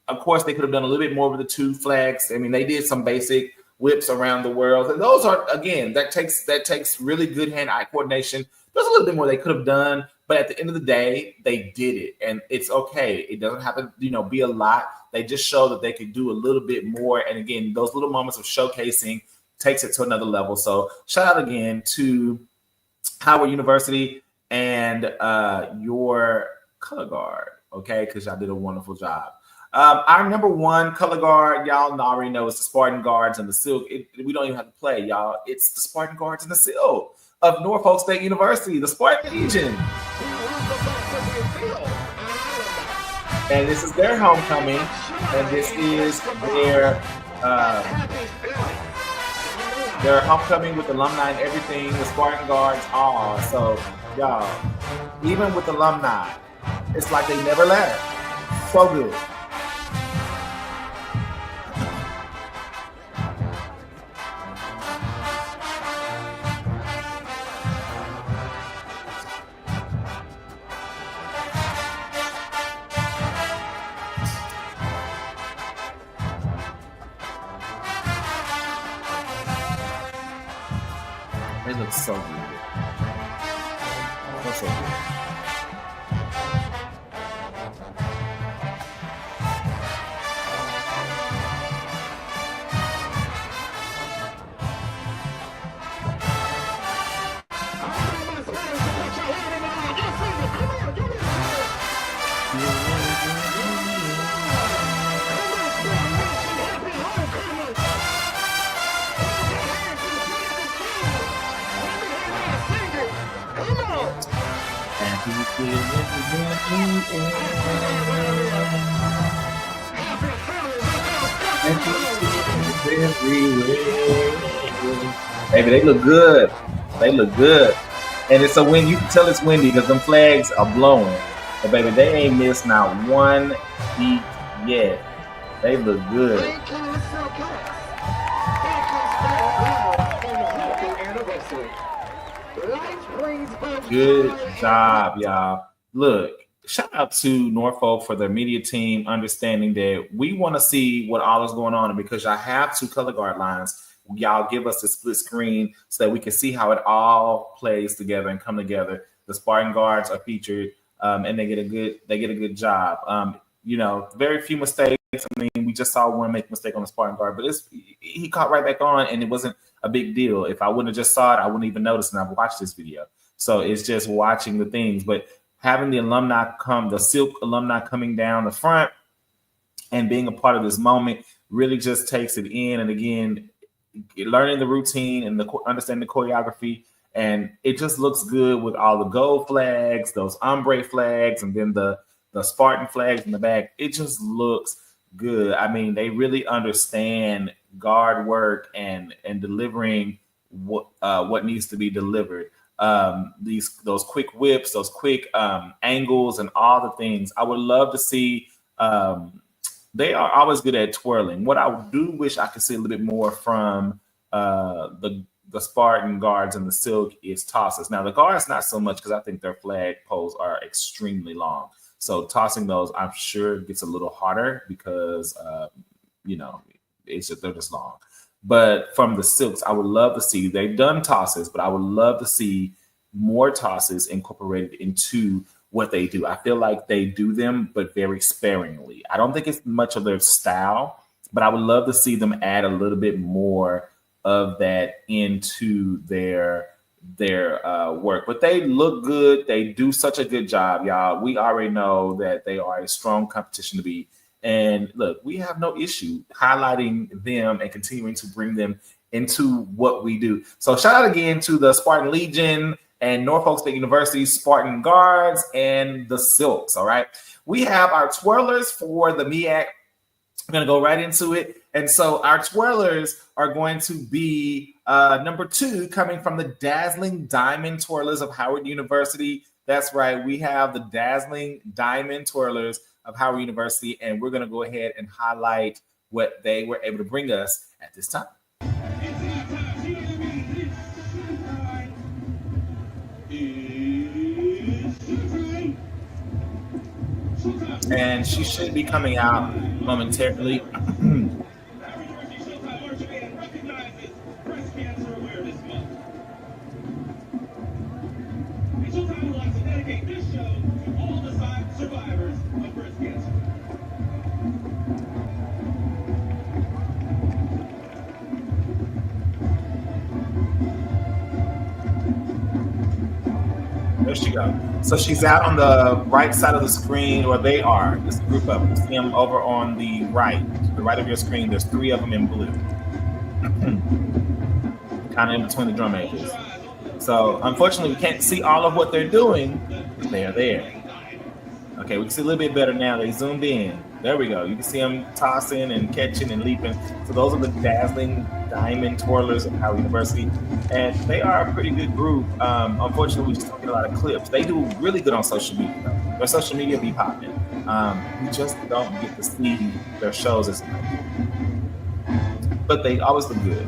Of course, they could have done a little bit more with the two flags. I mean, they did some basic whips around the world. And those are, again, that takes really good hand-eye coordination. There's a little bit more they could have done, but at the end of the day, they did it, and it's okay. It doesn't have to, be a lot. They just show that they could do a little bit more. And again, those little moments of showcasing takes it to another level. So shout out again to Howard University and your color guard, okay? Because y'all did a wonderful job. Our number one color guard, y'all already know, is the Spartan Guards and the Silk. We don't even have to play, y'all. It's the Spartan Guards and the Silk of Norfolk State University, the Spartan Legion. And this is their homecoming, and this is their homecoming with alumni and everything. The Spartan Guards are. So, y'all, even with alumni, it's like they never left. So good. It looks so good. That's so good. Baby, they look good. They look good. And it's a wind. You can tell it's windy because them flags are blowing. But baby, they ain't missed not one beat yet. They look good. Good job, y'all. Look, shout out to Norfolk for their media team, understanding that we want to see what all is going on. And because y'all have two color guard lines, y'all give us the split screen so that we can see how it all plays together and come together. The Spartan Guards are featured, and they get a good job. Very few mistakes. I mean, we just saw one make a mistake on the Spartan Guard, but he caught right back on, and it wasn't a big deal. If I wouldn't have just saw it, I wouldn't even notice, and I've watched this video. So it's just watching the things. But having the Silk alumni coming down the front and being a part of this moment really just takes it in. And again, learning the routine and understanding the choreography, and it just looks good with all the gold flags, those ombre flags, and then the Spartan flags in the back. It just looks good. I mean, they really understand guard work and delivering what needs to be delivered. Those quick whips, those quick angles, and all the things. I would love to see. They are always good at twirling. What I do wish I could see a little bit more from the Spartan Guards and the Silk is tosses. Now the guards not so much because I think their flag poles are extremely long. So tossing those, I'm sure, gets a little harder because they're just long. But from the Silks, I would love to see, they've done tosses, but I would love to see more tosses incorporated into what they do. I feel like they do them, but very sparingly. I don't think it's much of their style, but I would love to see them add a little bit more of that into their work. But they look good. They do such a good job, y'all. We already know that they are a strong competition to beat. And look, we have no issue highlighting them and continuing to bring them into what we do. So shout out again to the Spartan Legion and Norfolk State University Spartan Guards and the Silks, all right? We have our twirlers for the MEAC. I'm going to go right into it. And so our twirlers are going to be number 2, coming from the Dazzling Diamond Twirlers of Howard University. That's right. We have the Dazzling Diamond Twirlers of Howard University, and we're going to go ahead and highlight what they were able to bring us at this time. And she should be coming out momentarily. dedicate this show to all the survivors of breast cancer. There she goes. So she's out on the right side of the screen, or they are. There's a group of them. You see them over on the right of your screen. There's 3 of them in blue, kind of in between the drum majors. So unfortunately, we can't see all of what they're doing. They're there. Okay, we can see a little bit better now. They zoomed in. There we go. You can see them tossing and catching and leaping. So those are the Dazzling Diamond Twirlers of Howard University. And they are a pretty good group. Unfortunately, we just don't get a lot of clips. They do really good on social media, though. Their social media be popping. We just don't get to see their shows as much. But they always look good.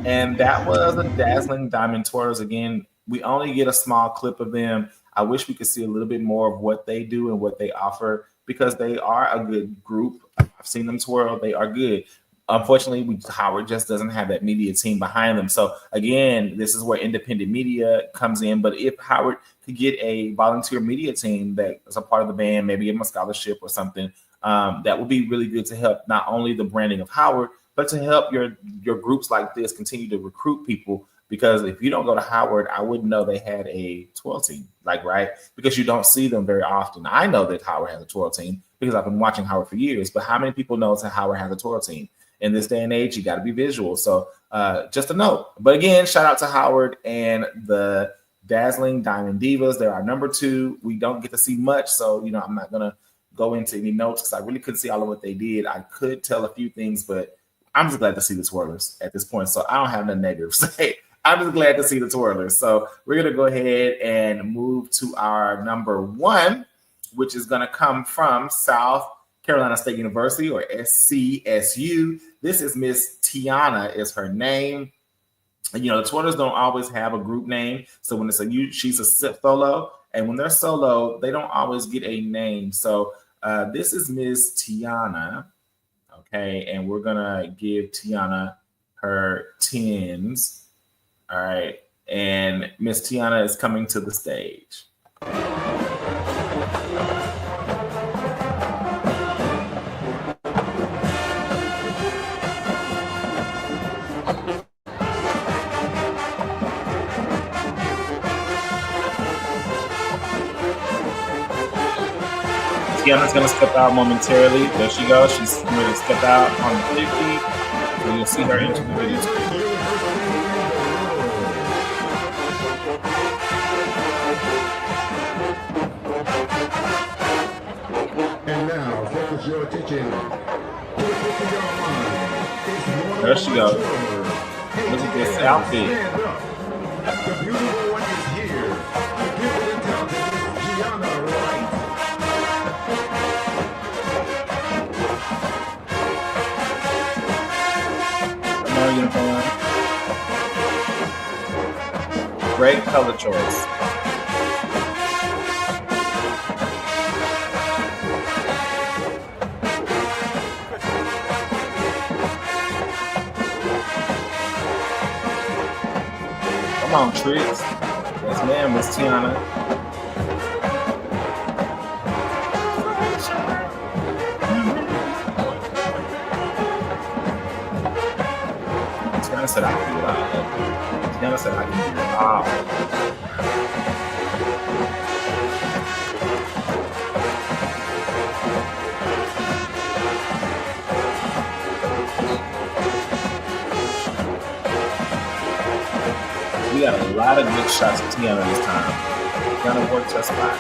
And that was the Dazzling Diamond Twirlers. Again, we only get a small clip of them. I wish we could see a little bit more of what they do and what they offer, because they are a good group. I've seen them twirl. They are good. Unfortunately, Howard just doesn't have that media team behind them. So again, this is where independent media comes in. But if Howard could get a volunteer media team that is a part of the band, maybe give them a scholarship or something, that would be really good to help not only the branding of Howard, but to help your groups like this continue to recruit people. Because if you don't go to Howard, I wouldn't know they had a twirl team, right? Because you don't see them very often. I know that Howard has a twirl team because I've been watching Howard for years, but how many people know that Howard has a twirl team? In this day and age, you got to be visual. So just a note. But again, shout out to Howard and the Dazzling Diamond Divas. They're our number 2. We don't get to see much, so I'm not going to go into any notes because I really couldn't see all of what they did. I could tell a few things, but I'm just glad to see the twirlers at this point. So I don't have nothing negative to say. I'm just glad to see the twirlers. So we're going to go ahead and move to our number 1, which is going to come from South Carolina State University, or SCSU. This is Miss Tiana is her name. And, the twirlers don't always have a group name. So when it's she's a solo. And when they're solo, they don't always get a name. So this is Miss Tiana. Okay. And we're going to give Tiana her 10s. All right, and Miss Tiana is coming to the stage. Tiana's going to step out momentarily. There she goes. She's going to step out on the 50. So you'll see her into the video. Your attention. There she goes. Look at this outfit. The beautiful one is here. The gifted and talented Gianna Wright. Great color choice. Come on, Tricks. Yes, ma'am, Miss Tiana. Tiana said I can do it all. Tiana said I can do it all. We got a lot of good shots of Tiana this time. Tiana worked just fine.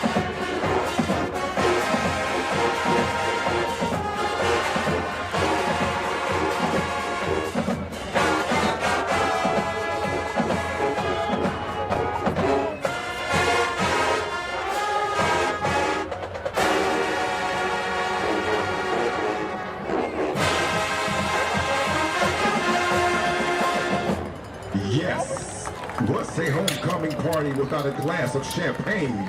Yes, what's a homecoming party without a glass of champagne?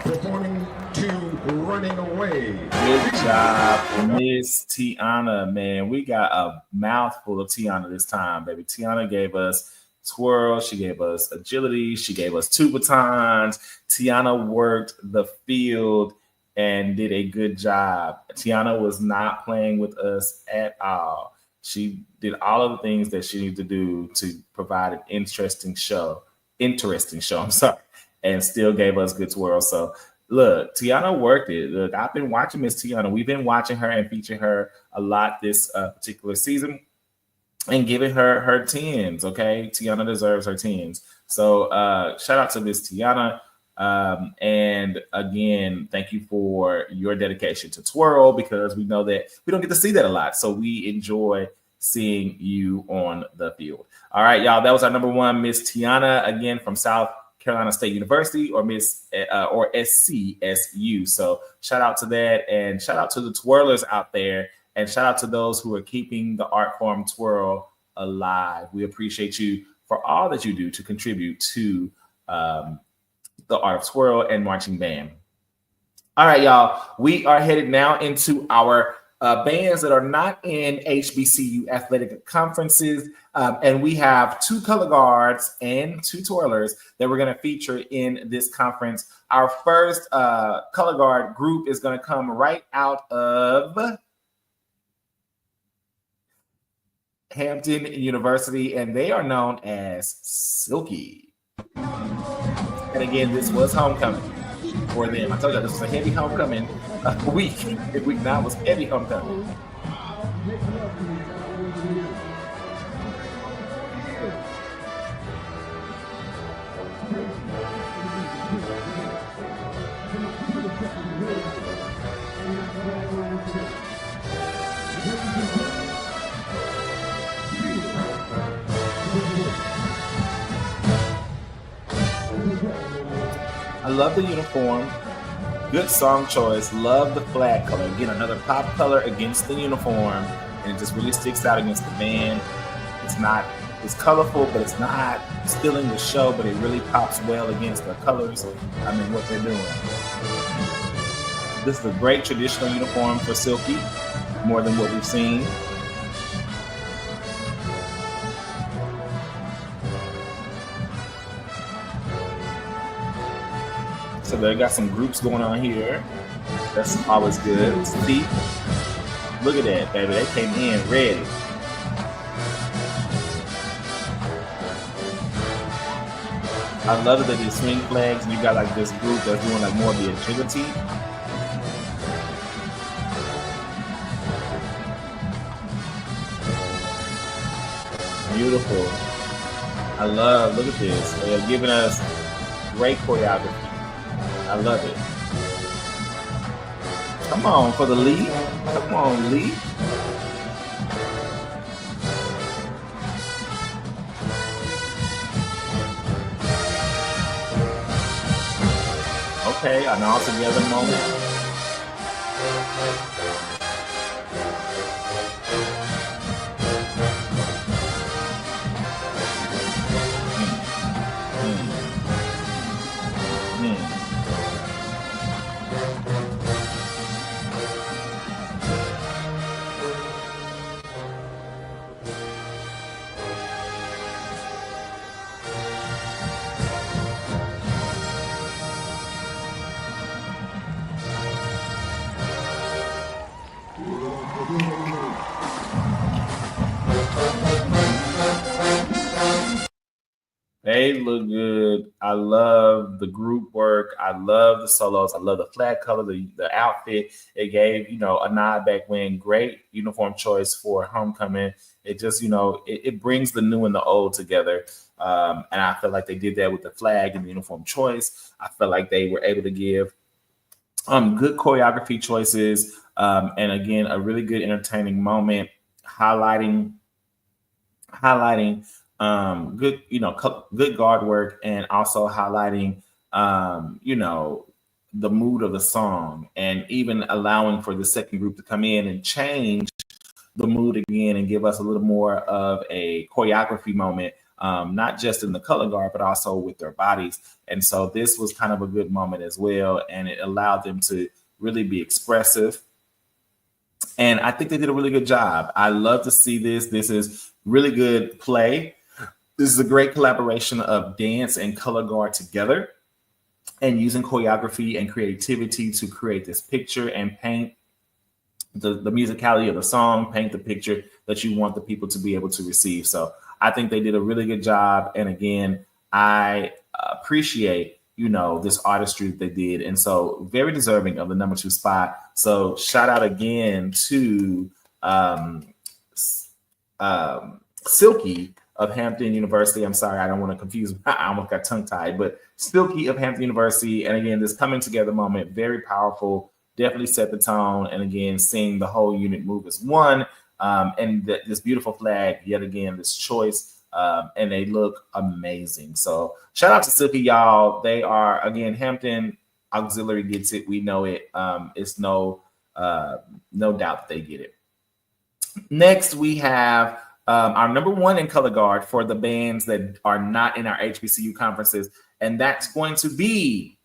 Performing to Running Away. Good job, Miss Tiana, man. We got a mouthful of Tiana this time, baby. Tiana gave us twirl. She gave us agility. She gave us 2 batons. Tiana worked the field and did a good job. Tiana was not playing with us at all. She did all of the things that she needed to do to provide an interesting show, I'm sorry, and still gave us good twirls. So look, Tiana worked it. Look, I've been watching Miss Tiana. We've been watching her and featuring her a lot this particular season and giving her 10s, okay? Tiana deserves her 10s. So shout out to Miss Tiana. And again, thank you for your dedication to twirl, because we know that we don't get to see that a lot. So we enjoy seeing you on the field. All right, y'all, that was our number 1, Miss Tiana, again from South Carolina State University, or or SCSU. So shout out to that, and shout out to the twirlers out there, and shout out to those who are keeping the art form twirl alive. We appreciate you for all that you do to contribute to the art of twirl and marching band. All right, y'all, we are headed now into our bands that are not in HBCU athletic conferences, and we have 2 color guards and 2 twirlers that we're going to feature in this conference. Our first color guard group is going to come right out of Hampton University, and they are known as Silky. And again, this was homecoming for them. I told you this was a heavy homecoming week. Week 9 was heavy homecoming. I love the uniform. Good song choice. Love the flag color. Again, another pop color against the uniform, and it just really sticks out against the band. It's colorful, but it's not stealing the show, but it really pops well against the colors. I mean, what they're doing. This is a great traditional uniform for Silky, more than what we've seen. So they got some groups going on here. That's always good. See, look at that, baby. They came in ready. I love it that they swing flags, and you got like this group that's doing like more of the agility. Beautiful. Look at this. They're giving us great choreography. I love it. Come on for the lead. Come on, lead. Okay, an all together moment. They look good. I love the group work. I love the solos. I love the flag color, the outfit. It gave, a nod back when. Great uniform choice for homecoming. It just, it brings the new and the old together. And I feel like they did that with the flag and the uniform choice. I feel like they were able to give good choreography choices. And again, a really good entertaining moment, highlighting good, good guard work, and also highlighting, the mood of the song, and even allowing for the second group to come in and change the mood again and give us a little more of a choreography moment, not just in the color guard, but also with their bodies. And so this was kind of a good moment as well. And it allowed them to really be expressive. And I think they did a really good job. I love to see this. This is really good play. This is a great collaboration of dance and color guard together and using choreography and creativity to create this picture and paint the musicality of the song, paint the picture that you want the people to be able to receive. So I think they did a really good job. And again, I appreciate, this artistry that they did. And so very deserving of the number 2 spot. So shout out again to Silky of Hampton University. I'm sorry, I don't want to confuse. I almost got tongue tied, but Silky of Hampton University. And again, this coming together moment, very powerful, definitely set the tone. And again, seeing the whole unit move as one, and this beautiful flag, yet again, this choice, and they look amazing. So shout out to Silky, y'all. They are, again, Hampton Auxiliary gets it. We know it. It's no doubt that they get it. Next, we have our number 1 in color guard for the bands that are not in our HBCU conferences, and that's going to be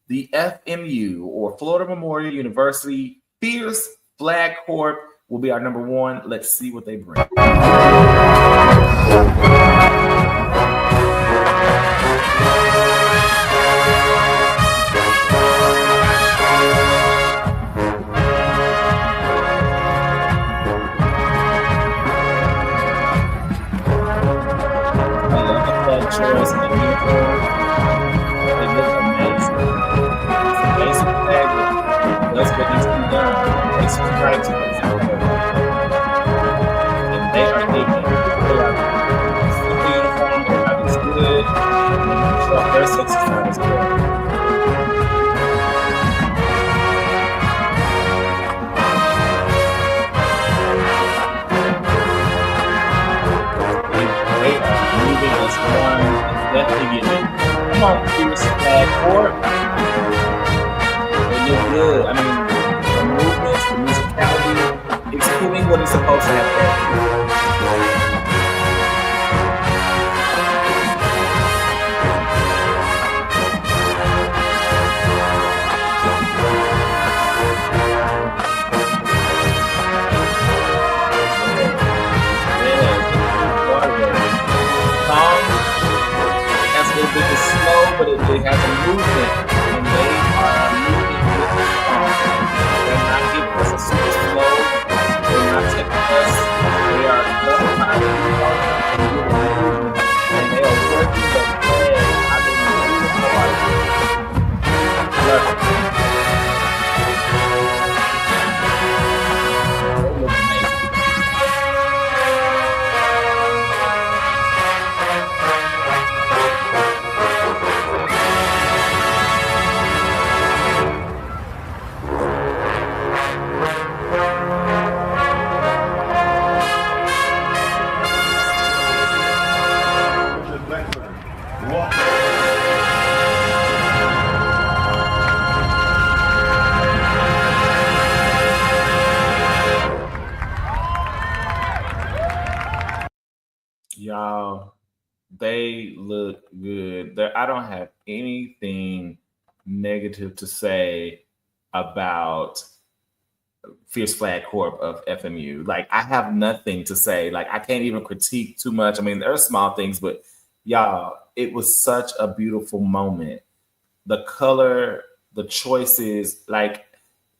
the FMU, or Florida Memorial University Fierce Flag Corps, will be our number 1. Let's see what they bring. Choice and the uniform. They look amazing. It's a basic flag that does what needs to be done. It's right to and they are giving the uniform. Everybody's good. So their sense of time is good. They are moving as one. Definitely get it. Come on, Fierce Flag Corps. They look good. I mean, the movements, the musicality, it's doing what it's supposed to have. It's slow, but it has a movement, and they are moving with the song. They're not giving us a super slow. They're not taking us. They are double time and they are working the flag. I mean, beautiful art. Love it. They look amazing. Y'all, they look good. I don't have anything negative to say about Fierce Flag Corps of FMU. Like, I have nothing to say. Like, I can't even critique too much. I mean, there are small things, but y'all, it was such a beautiful moment. The color, the choices, like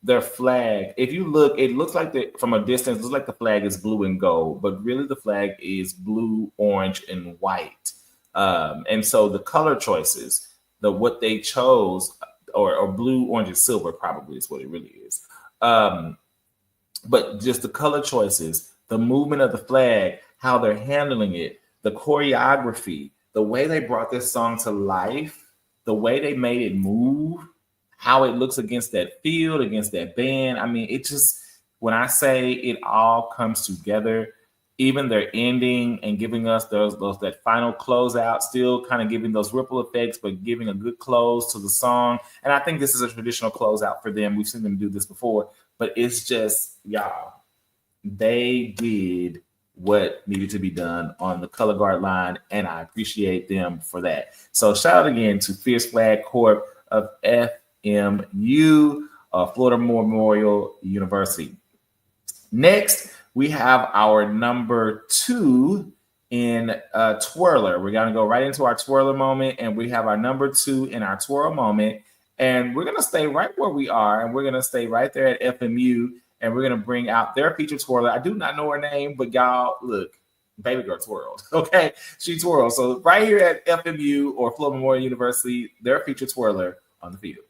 their flag. If you look, it looks like from a distance, it looks like the flag is blue and gold, but really the flag is blue, orange, and white. And so the color choices, what they chose, or blue, orange, and silver probably is what it really is. But just the color choices, the movement of the flag, how they're handling it, the choreography, the way they brought this song to life, the way they made it move, how it looks against that field, against that band. I mean, it just, when I say it all comes together, even their ending and giving us that final closeout, still kind of giving those ripple effects, but giving a good close to the song. And I think this is a traditional closeout for them. We've seen them do this before, but it's just, y'all, they did what needed to be done on the color guard line, and I appreciate them for that. So shout out again to Fierce Flag Corps of FMU, Florida Memorial University. Next, we have our number 2 in twirler. We're going to go right into our twirler moment, and we have our number 2 in our twirl moment. And we're going to stay right where we are, and we're going to stay right there at FMU, and we're going to bring out their featured twirler. I do not know her name, but y'all, look, baby girl twirled. Okay, she twirled. So right here at FMU or Florida Memorial University, their featured twirler on the field.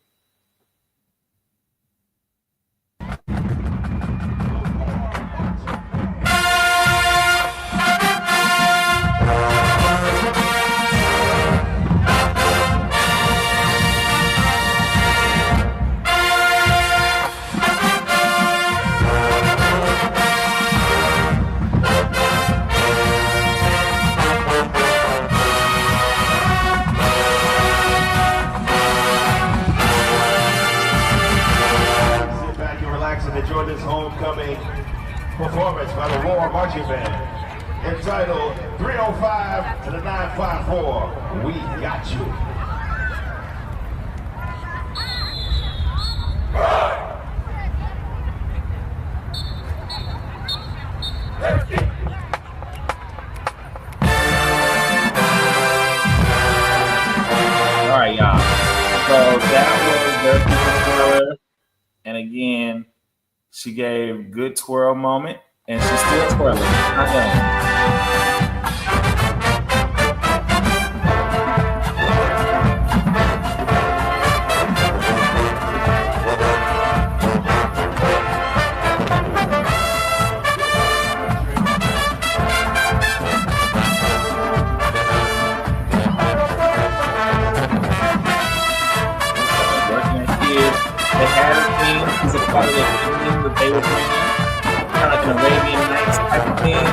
Enjoy this homecoming performance by the War Marching Band entitled 305 and the 954, We Got You. All right, y'all. So that was their twirler. And again, she gave good twirl moment, and she's still twirling. Not done. They had a theme. He's a part of the theme that they were bringing, kind of like an Arabian Nights type of thing.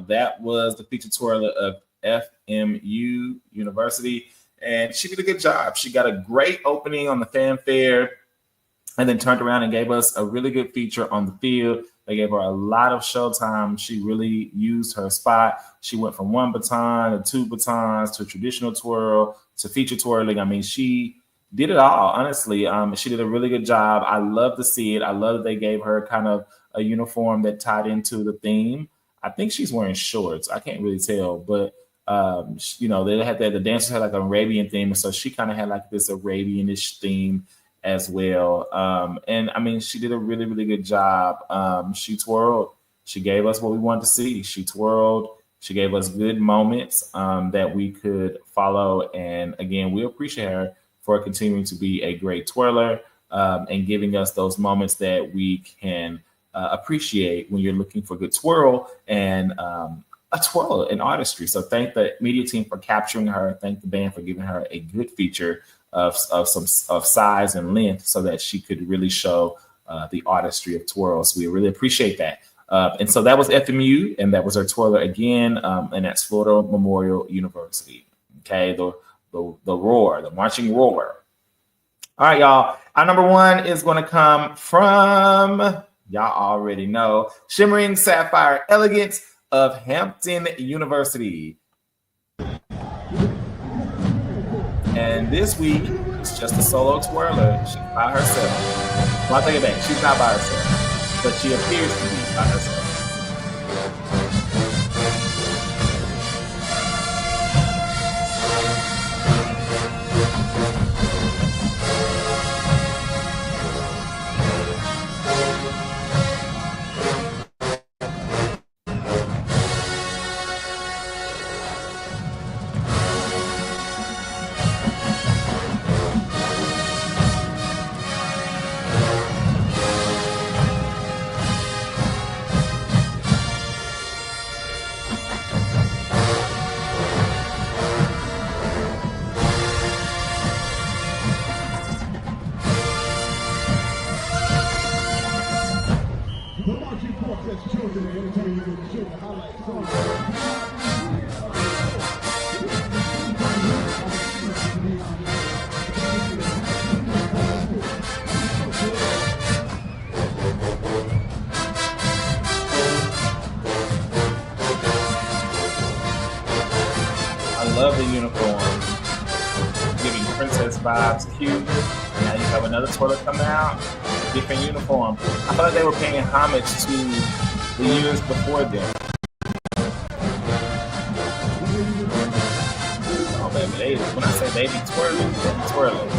That was the featured twirler of FMU University, and she did a good job. She got a great opening on the fanfare and then turned around and gave us a really good feature on the field. They gave her a lot of show time. She really used her spot. She went from one baton to two batons to traditional twirl to feature twirling. I mean, she did it all, honestly. She did a really good job. I love to see it. I love that they gave her kind of a uniform that tied into the theme. I think she's wearing shorts. I can't really tell, but they had the dancers had like an Arabian theme, so she kind of had like this Arabianish theme as well. And I mean, she did a really, really good job. She twirled. She gave us what we wanted to see. She twirled. She gave us good moments that we could follow. And again, we appreciate her for continuing to be a great twirler and giving us those moments that we can appreciate when you're looking for good twirl and a twirl in artistry. So thank the media team for capturing her. Thank the band for giving her a good feature of size and length so that she could really show the artistry of twirls. We really appreciate that. And so that was FMU, and that was her twirler again, and that's Florida Memorial University. Okay, the roar, the marching roar. All right, y'all. Our number one is going to come from, y'all already know, Shimmering Sapphire Elegance of Hampton University. And this week, it's just a solo twirler. She's by herself. Well, I take it back. She's not by herself, but she appears to be by herself. Love the uniform, giving princess vibes. Cute. Now you have another twirler coming out, different uniform. I feel like they were paying homage to the years before them. Oh baby, when I say they be twirling, they be twirling.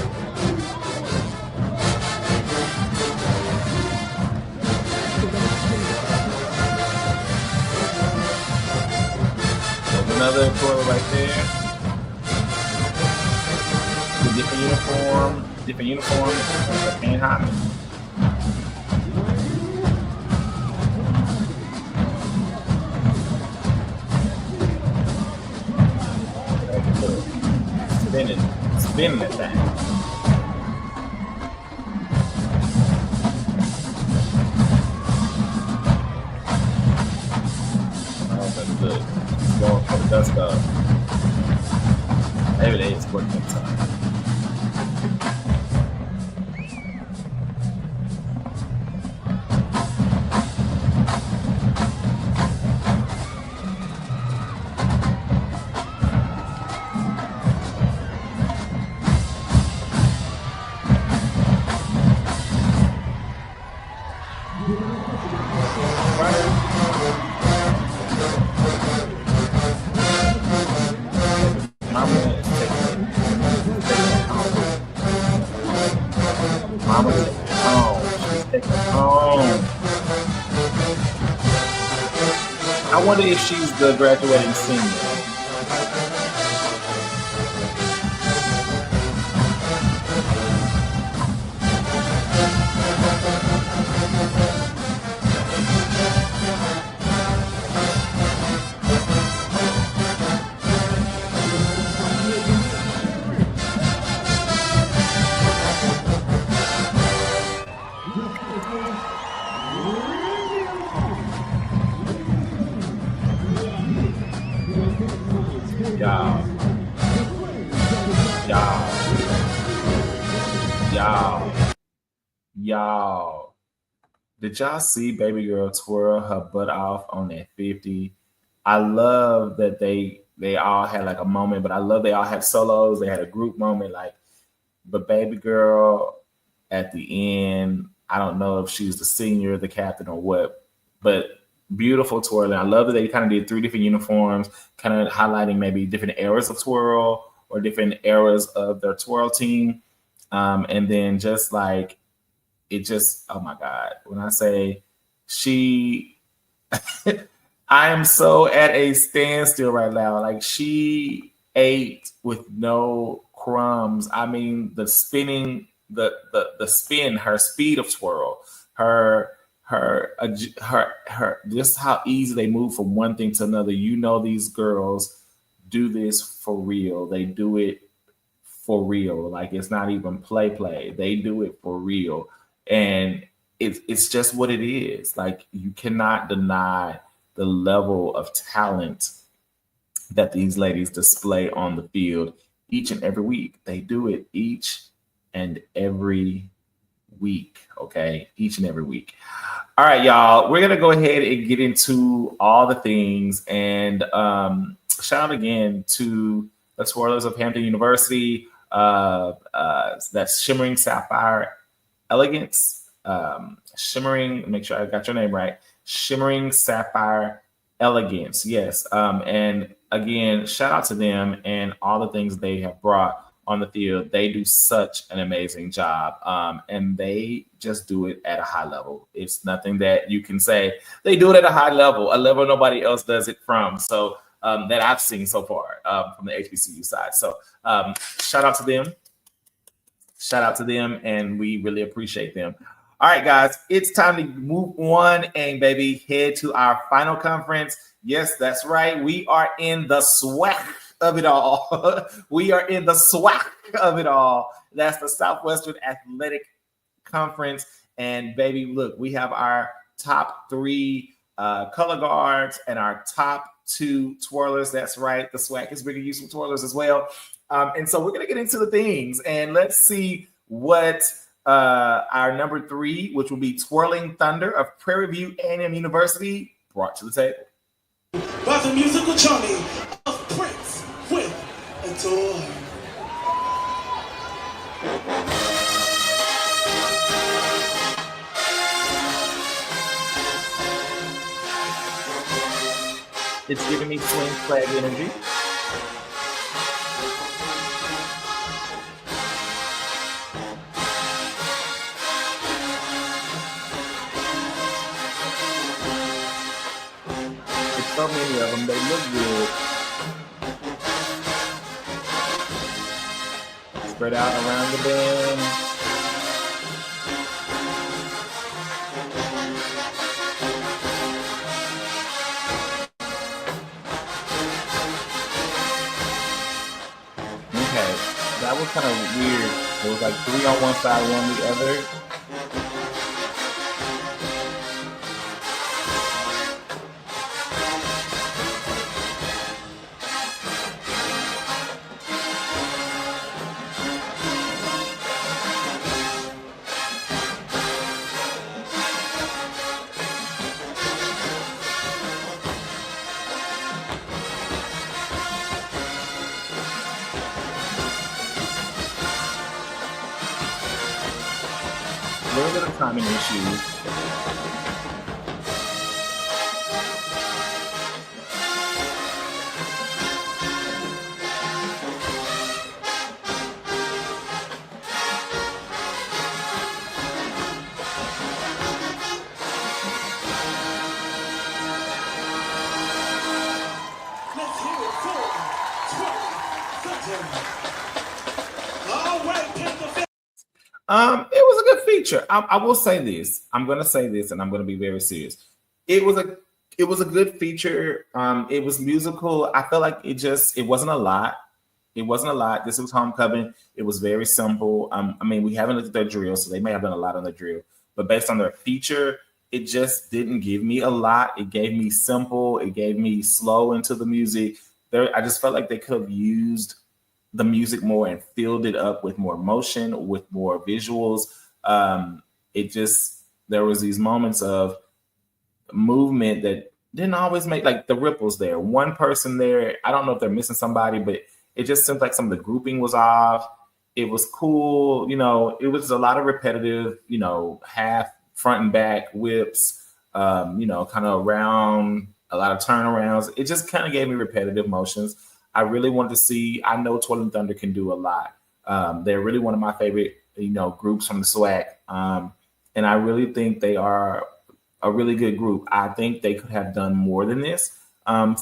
Another twirler right there. The different uniform, and homage. Spinning that thing. Oh, that's good. Going for the dust up. Maybe they just working time. I wonder if she's the graduating senior. Y'all, did y'all see baby girl twirl her butt off on that 50? I love that they all had like a moment, but I love they all had solos. They had a group moment, but baby girl at the end, I don't know if she's the senior, the captain, or what, but beautiful twirling. I love that they kind of did 3 different uniforms, kind of highlighting maybe different eras of twirl or different eras of their twirl team. And then just like, it just, oh my God, when I say she, I am so at a standstill right now. Like, she ate with no crumbs. I mean, the spinning, the spin, her speed of twirl, her just how easy they move from one thing to another. You know, these girls do this for real. They do it for real. Like, it's not even play. They do it for real. And it's just what it is. Like, you cannot deny the level of talent that these ladies display on the field each and every week. They do it each and every week, okay? Each and every week. All right, y'all, we're gonna go ahead and get into all the things, and shout out again to the Twirlers of Hampton University. That's Shimmering Sapphire Elegance. Shimmering, make sure I got your name right. Shimmering Sapphire Elegance, yes. And again, shout out to them and all the things they have brought on the field. They do such an amazing job, and they just do it at a high level. It's nothing that you can say. They do it at a high level, a level nobody else does it from. So that I've seen so far from the HBCU side. So shout out to them. Shout out to them, and we really appreciate them. All right, guys, it's time to move on and, baby, head to our final conference. Yes, that's right. We are in the SWAC of it all. We are in the SWAC of it all. That's the Southwestern Athletic Conference. And, baby, look, we have our top 3 color guards and our top 2 twirlers. That's right. The SWAC is bringing you some twirlers as well. And so we're going to get into the things, and let's see what our number 3, which will be Twirling Thunder of Prairie View A&M University, brought to the table. By the musical journey of Prince with Adore. It's giving me swing flag energy. So many of them, they look good. Spread out around the bend. Okay, that was kind of weird. It was like 3 on one side, 1 on the other. A little bit of timing issues. Let's hear it for Twirling Thunder. All right, Panther. It was a good feature. I will say this. I'm going to say this, and I'm going to be very serious. It was a good feature. It was musical. I felt like it wasn't a lot. It wasn't a lot. This was homecoming. It was very simple. I mean, we haven't looked at their drill, so they may have done a lot on their drill. But based on their feature, it just didn't give me a lot. It gave me simple. It gave me slow into the music. I just felt like they could have used the music more and filled it up with more motion, with more visuals. There was these moments of movement that didn't always make, like the ripples there. One person there, I don't know if they're missing somebody, but it just seemed like some of the grouping was off. It was cool. It was a lot of repetitive, half front and back whips, kind of around, a lot of turnarounds. It just kind of gave me repetitive motions. I really wanted to see. I know Twirling Thunder can do a lot. They're really one of my favorite, groups from the SWAC. And I really think they are a really good group. I think they could have done more than this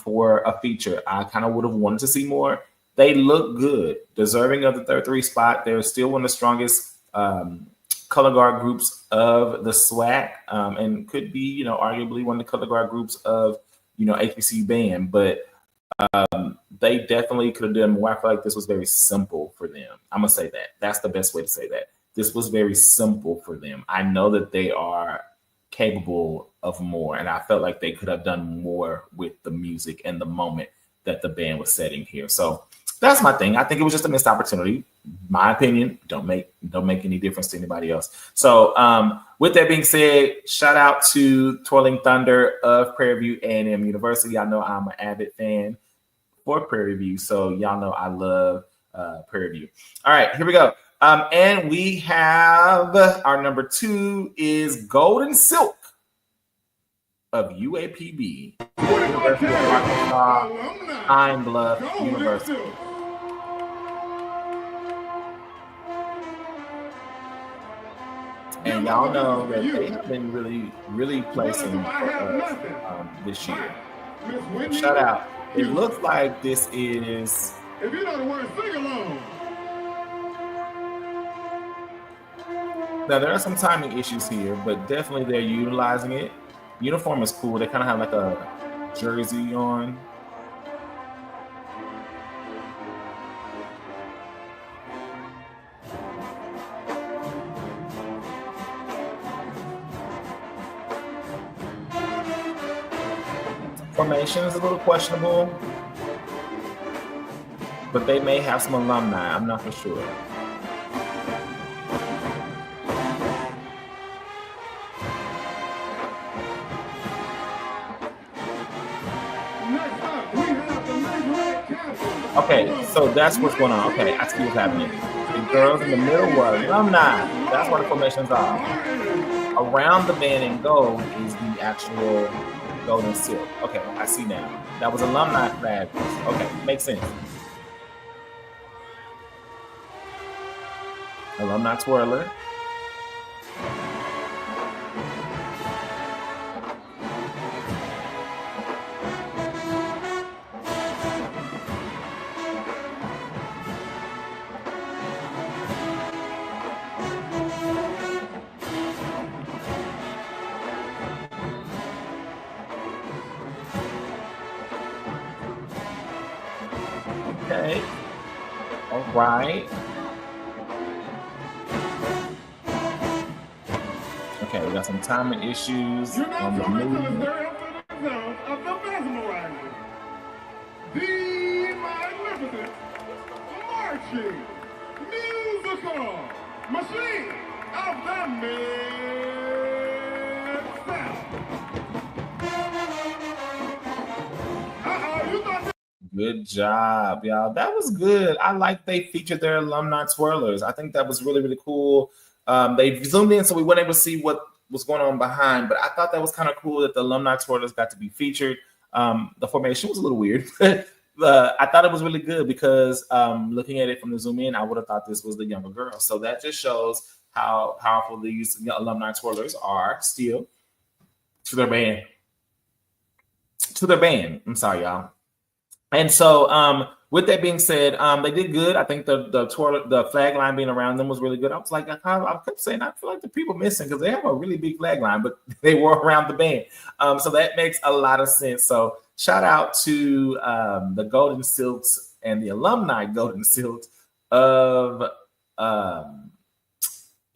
for a feature. I kind of would have wanted to see more. They look good, deserving of the third 3 spot. They're still one of the strongest color guard groups of the SWAC, and could be, arguably one of the color guard groups of, HBCU band. But they definitely could have done more. I feel like this was very simple for them. I'm gonna say that. That's the best way to say that. this was very simple for them. I know that they are capable of more, and I felt like they could have done more with the music and the moment that the band was setting here. So that's my thing. I think it was just a missed opportunity. My opinion, don't make any difference to anybody else. So with that being said, shout out to Twirling Thunder of Prairie View A&M University. I know I'm an avid fan for Prairie View, so y'all know I love Prairie View. All right, here we go. And we have our number 2 is Golden Silk of UAPB, University of Arkansas, Pine Bluff University. And y'all know that they have been really placing for us this year. Shout out. It looks like this is... If you know the word, sing along. Now, there are some timing issues here, but definitely they're utilizing it. Uniform is cool. They kind of have like a jersey on. Formation is a little questionable, but they may have some alumni. I'm not for sure. Okay, so that's what's going on. Okay, I see what's happening. The girls in the middle were alumni. That's what the formations are. Around the band in gold is the actual Golden Silk. Okay, I see now. That was alumni flag. Okay, makes sense. Alumni twirler. Okay. All right. Okay, we got some timing issues on the move. Of the mesmerizing, the magnificent, marching, musical machine of the Mid-South. You thought Good job, y'all. That was good. I like they featured their alumni twirlers. I think that was really cool. They zoomed in so we weren't able to see what was going on behind, but I thought that was kind of cool that the alumni twirlers got to be featured. The formation was a little weird. I thought it was really good because looking at it from the zoom in, I would have thought this was the younger girl. So that just shows how powerful these alumni twirlers are still to their band. I'm sorry, y'all. And so with that being said, they did good. I think the flag line being around them was really good. I was like, I kept saying, I feel like the people missing because they have a really big flag line, but they were around the band. So that makes a lot of sense. So shout out to the Golden Silks and the alumni Golden Silks of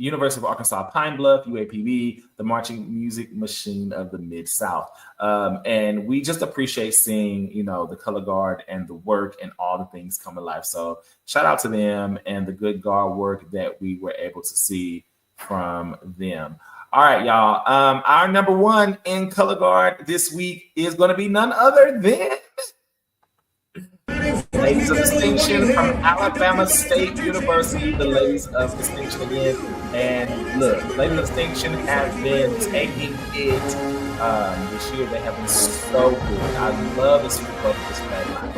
University of Arkansas Pine Bluff, UAPB, the marching music machine of the Mid-South. And we just appreciate seeing, the color guard and the work and all the things come to life. So shout out to them and the good guard work that we were able to see from them. All right, y'all. Our number 1 in color guard this week is going to be none other than Ladies of Distinction from Alabama State University, the Ladies of Distinction again. And look, Ladies of Distinction have been taking it this year. They have been so good. I love to see the growth of this flag line.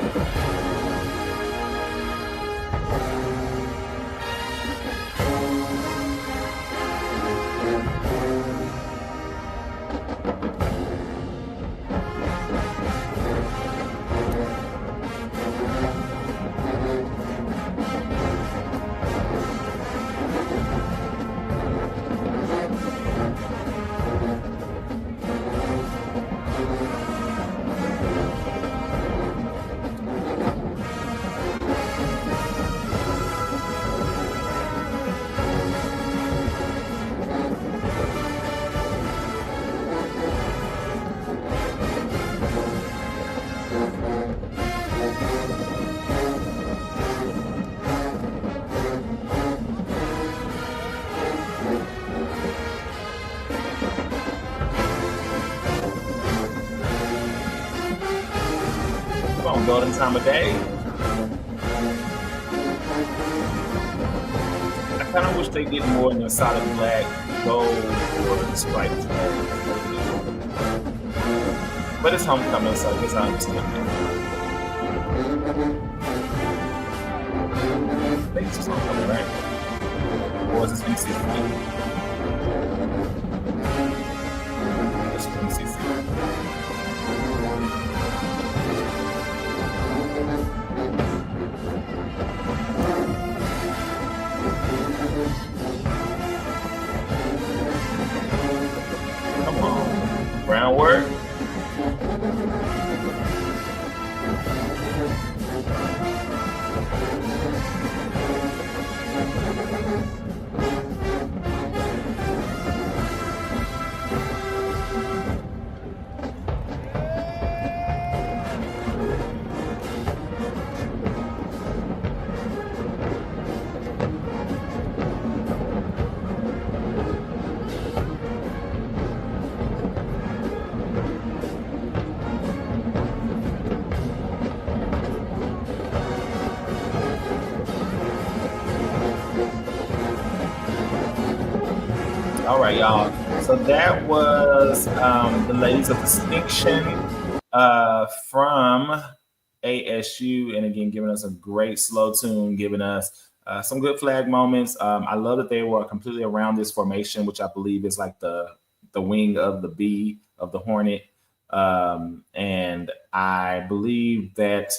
on Golden Time of Day. I kind of wish they did more in the solid black, gold, or striped. But it's homecoming, so I guess I understand that. I think it's just homecoming, right? Or is this NCC? This is NCC. Come on. Groundwork. All right, y'all. So that was the Ladies of Distinction from ASU, and again, giving us a great slow tune, giving us some good flag moments. I love that they were completely around this formation, which I believe is like the wing of the bee of the hornet, and I believe that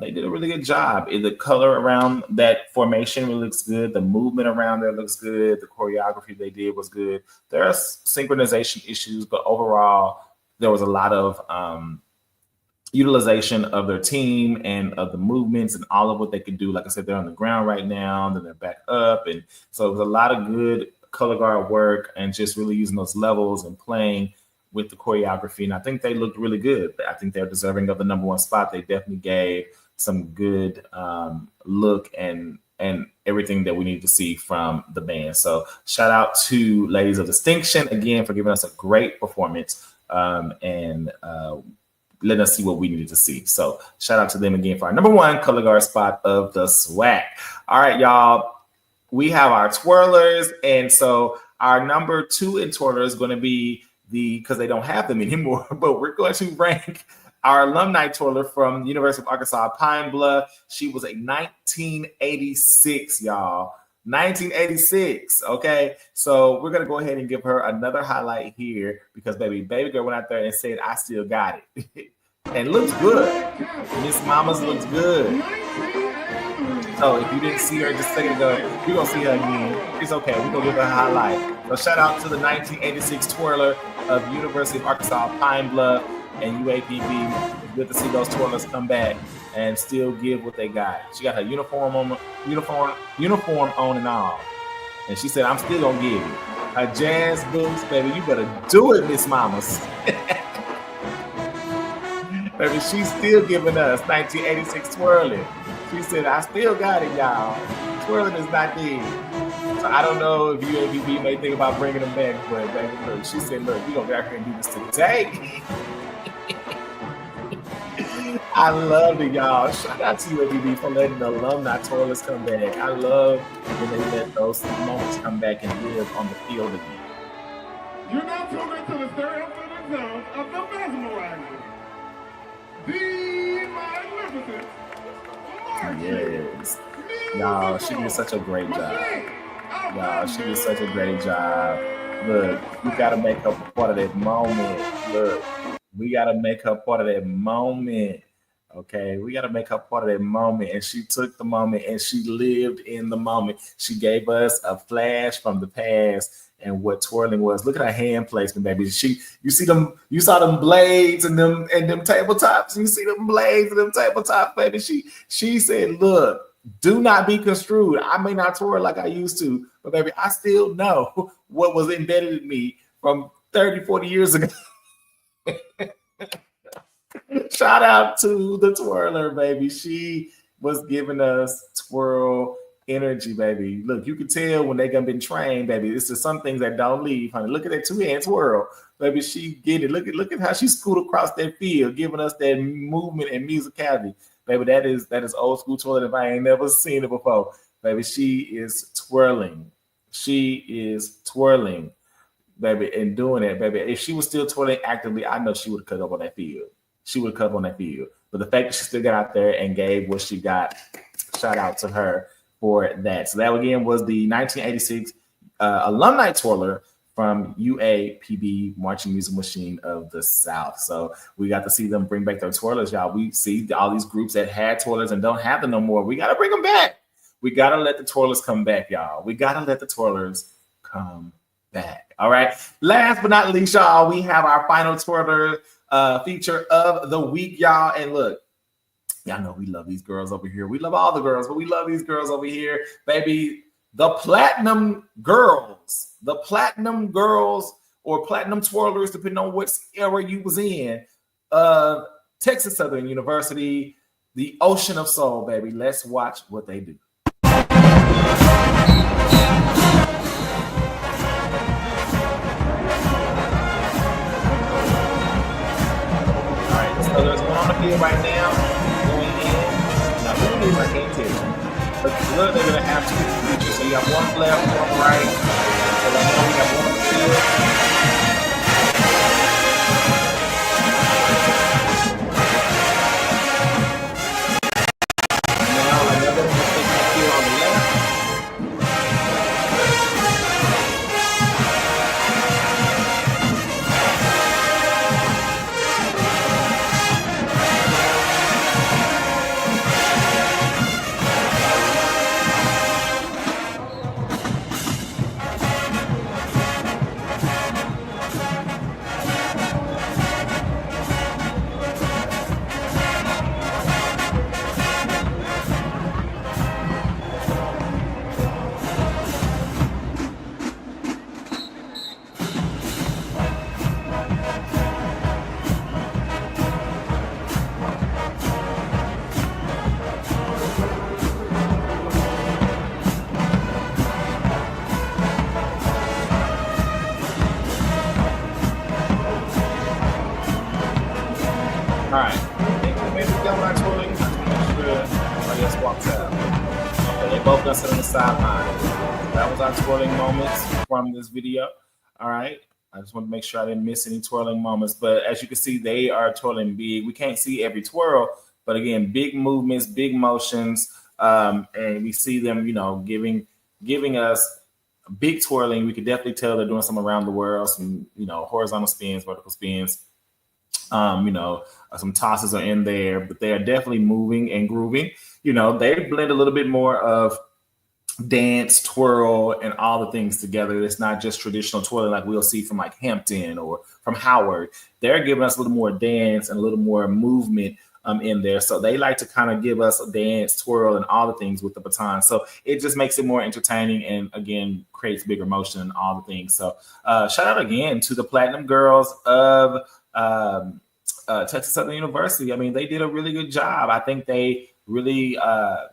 they did a really good job. The color around that formation really looks good. The movement around there looks good. The choreography they did was good. There are synchronization issues, but overall, there was a lot of utilization of their team and of the movements and all of what they could do. Like I said, they're on the ground right now, then they're back up. And so it was a lot of good color guard work and just really using those levels and playing with the choreography. And I think they looked really good. I think they're deserving of the #1 spot. They definitely gave some good look and everything that we need to see from the band. So shout out to Ladies of Distinction again for giving us a great performance and letting us see what we needed to see. So shout out to them again for our #1 color guard spot of the SWAC. All right, y'all. We have our twirlers. And so our #2 in twirler is going to be because they don't have them anymore, but we're going to rank our alumni twirler from the University of Arkansas, Pine Bluff. She was a 1986, y'all. 1986, okay? So we're going to go ahead and give her another highlight here because baby girl went out there and said, I still got it. And looks good. Miss Mamas looks good. So if you didn't see her just a second ago, you're going to see her again. It's okay. We're going to give her a highlight. So shout out to the 1986 twirler of University of Arkansas, Pine Bluff, and UAPB. It's good to see those twirlers come back and still give what they got. She got her uniform on and all. And she said, I'm still going to give you. Her jazz boots, baby, you better do it, Miss Mamas. Baby, she's still giving us 1986 twirling. She said, I still got it, y'all. Twirling is not dead. So I don't know if UAPB may think about bringing them back, but baby, look, she said, look, we're going to get out here and do this today. I love it, y'all. Shout out to UAPB for letting the alumni twirlers come back. I love when they let those moments come back and live on the field again. You're now tuned into the stereophonic zone of the mesmerizing, the magnificent, yes. Y'all, she did such a great job. Y'all, she did such a great job. Look, we got to make her part of that moment. Look, we got to make her part of that moment. Okay, we got to make her part of that moment. And she took the moment and she lived in the moment. She gave us a flash from the past and what twirling was. Look at her hand placement, baby. You saw them blades and them tabletops. You see them blades and them tabletops, baby. She said, look, do not be construed. I may not twirl like I used to, but baby, I still know what was embedded in me from 30, 40 years ago. Shout out to the twirler, baby. She was giving us twirl energy, baby. Look, you can tell when they been trained, baby. It's just some things that don't leave, honey. Look at that 2-hand twirl. Baby, she get it. Look at how she scooted across that field, giving us that movement and musicality. Baby, that is old school twirling if I ain't never seen it before. Baby, she is twirling. She is twirling, baby, and doing it, baby. If she was still twirling actively, I know she would have cut up on that field. She would have cut up on that field. But the fact that she still got out there and gave what she got, shout out to her for that. So that again was the 1986 alumni twirler from UAPB, Marching Music Machine of the South. So we got to see them bring back their twirlers, y'all. We see all these groups that had twirlers and don't have them no more. We got to bring them back. We got to let the twirlers come back, y'all. We got to let the twirlers come back. All right. Last but not least, y'all, we have our final twirler feature of the week, y'all. And look, y'all know we love these girls over here. We love all the girls, but we love these girls over here, baby. The platinum girls or platinum twirlers, depending on what era you was in, Texas Southern University, the Ocean of Soul, baby. Let's watch what they do. So there's one on the field right now going in. Now, who it is, I can't tell you. But look, they're going to have two features. So you have one left, one right. So I know we have one on the field. Now, another one taking the field on the left. All right, maybe they're not twirling. I guess walks out. Okay, they both got sit on the sideline. That was our twirling moments from this video. All right, I just want to make sure I didn't miss any twirling moments. But as you can see, they are twirling big. We can't see every twirl, but again, big movements, big motions, and we see them, you know, giving us big twirling. We could definitely tell they're doing some around the world, some, you know, horizontal spins, vertical spins. You know, some tosses are in there, but they are definitely moving and grooving. You know, they blend a little bit more of dance, twirl, and all the things together. It's not just traditional twirling like we'll see from like Hampton or from Howard. They're giving us a little more dance and a little more movement in there. So they like to kind of give us a dance, twirl, and all the things with the baton. So it just makes it more entertaining and, again, creates bigger motion and all the things. So shout out again to the Platinum Girls of Texas Southern University. I mean, they did a really good job. I think they really,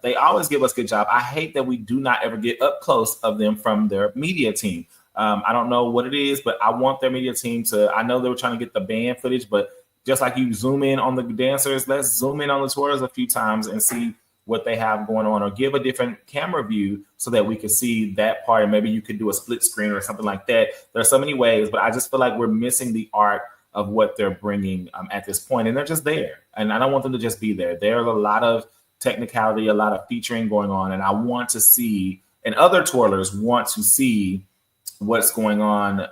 they always give us a good job. I hate that we do not ever get up close of them from their media team. I don't know what it is, but I want their media team to, I know they were trying to get the band footage, but just like you zoom in on the dancers, let's zoom in on the twirlers a few times and see what they have going on, or give a different camera view so that we can see that part. And maybe you could do a split screen or something like that. There are so many ways, but I just feel like we're missing the art of what they're bringing at this point, and they're just there. And I don't want them to just be there. There's a lot of technicality, a lot of featuring going on, and I want to see, and other twirlers want to see what's going on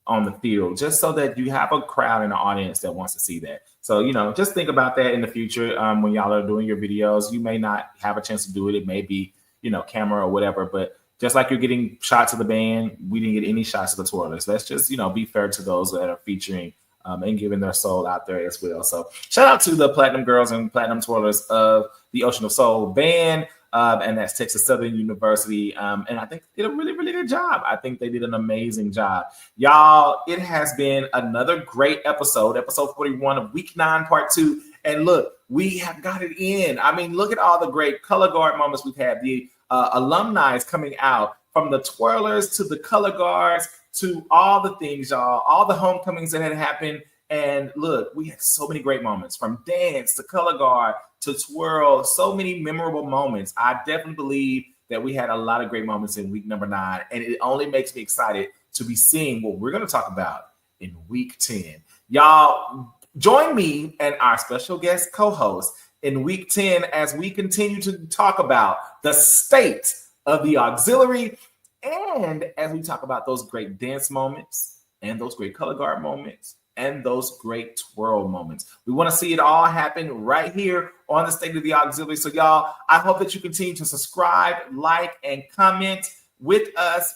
the field, just so that you have a crowd and an audience that wants to see that. So, you know, just think about that in the future when y'all are doing your videos. You may not have a chance to do it. It may be, you know, camera or whatever, but just like you're getting shots of the band, we didn't get any shots of the twirlers. Let's just, you know, be fair to those that are featuring and giving their soul out there as well. So shout out to the Platinum Girls and Platinum Twirlers of the Ocean of Soul band. And that's Texas Southern University. And I think they did a really, really good job. I think they did an amazing job. Y'all, it has been another great episode 41 of week 9, part 2. And look, we have got it in. I mean, look at all the great color guard moments we've had. The alumni is coming out, from the twirlers to the color guards to all the things, y'all, all the homecomings that had happened. And look, we had so many great moments, from dance to color guard to twirl, so many memorable moments. I definitely believe that we had a lot of great moments in week number 9, and it only makes me excited to be seeing what we're going to talk about in week 10. Y'all, join me and our special guest co-host in week 10 as we continue to talk about the state of the auxiliary, and as we talk about those great dance moments and those great color guard moments and those great twirl moments. We want to see it all happen right here on the State of the Auxiliary. So y'all, I hope that you continue to subscribe, like, and comment with us,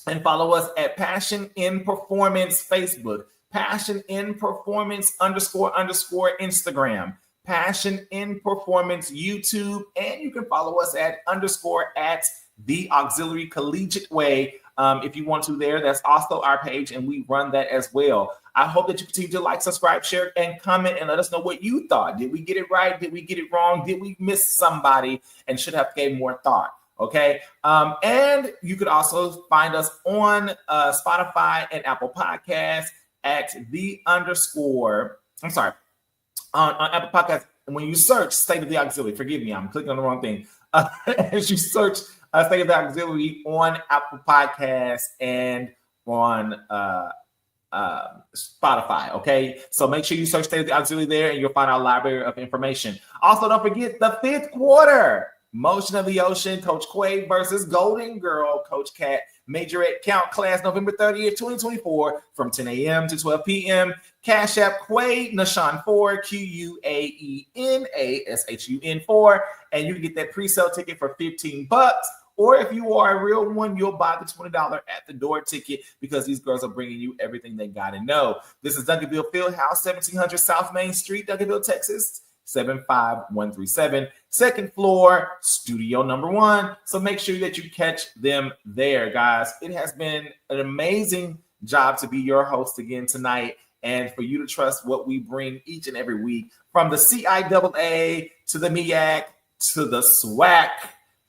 and follow us at Passion in Performance Facebook, Passion in Performance _ Instagram, Passion in Performance YouTube, and you can follow us at _the Auxiliary Collegiate Way. If you want to there, that's also our page, and we run that as well. I hope that you continue to like, subscribe, share, and comment, and let us know what you thought. Did we get it right? Did we get it wrong? Did we miss somebody and should have gave more thought? Okay. And you could also find us on Spotify and Apple Podcasts at on Apple Podcasts. And when you search State of the Auxiliary, forgive me, I'm clicking on the wrong thing. As you search State of the Auxiliary on Apple Podcasts and on Spotify, okay? So make sure you search State of the Auxiliary there, and you'll find our library of information. Also, don't forget the 5th quarter Motion of the Ocean, Coach Quaid versus Golden Girl, Coach Cat, Majorette Count class, November 30th, 2024, from 10 a.m. to 12 p.m. Cash App Quaid Nashawn 4, QUAENASHUN 4, and you can get that pre-sale ticket for $15. Or if you are a real one, you'll buy the $20 at the door ticket, because these girls are bringing you everything they got to know. This is Duncanville Fieldhouse, 1700 South Main Street, Duncanville, Texas, 75137. Second floor, studio number 1. So make sure that you catch them there, guys. It has been an amazing job to be your host again tonight, and for you to trust what we bring each and every week, from the CIAA to the MEAC to the SWAC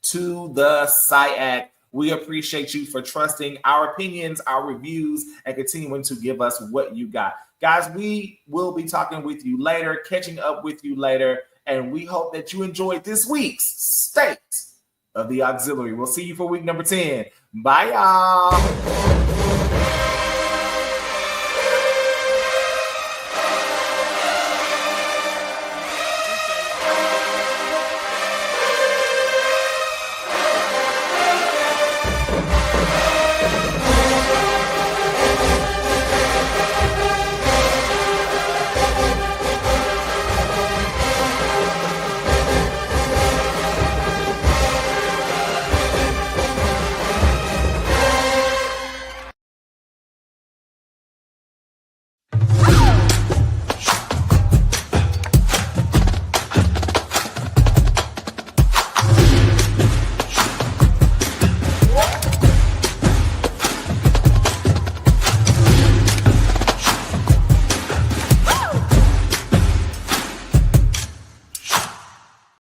to the SIAC. We appreciate you for trusting our opinions, our reviews, and continuing to give us what you got. Guys, we will be talking with you later, catching up with you later, and we hope that you enjoyed this week's State of the Auxiliary. We'll see you for week number 10. Bye, y'all.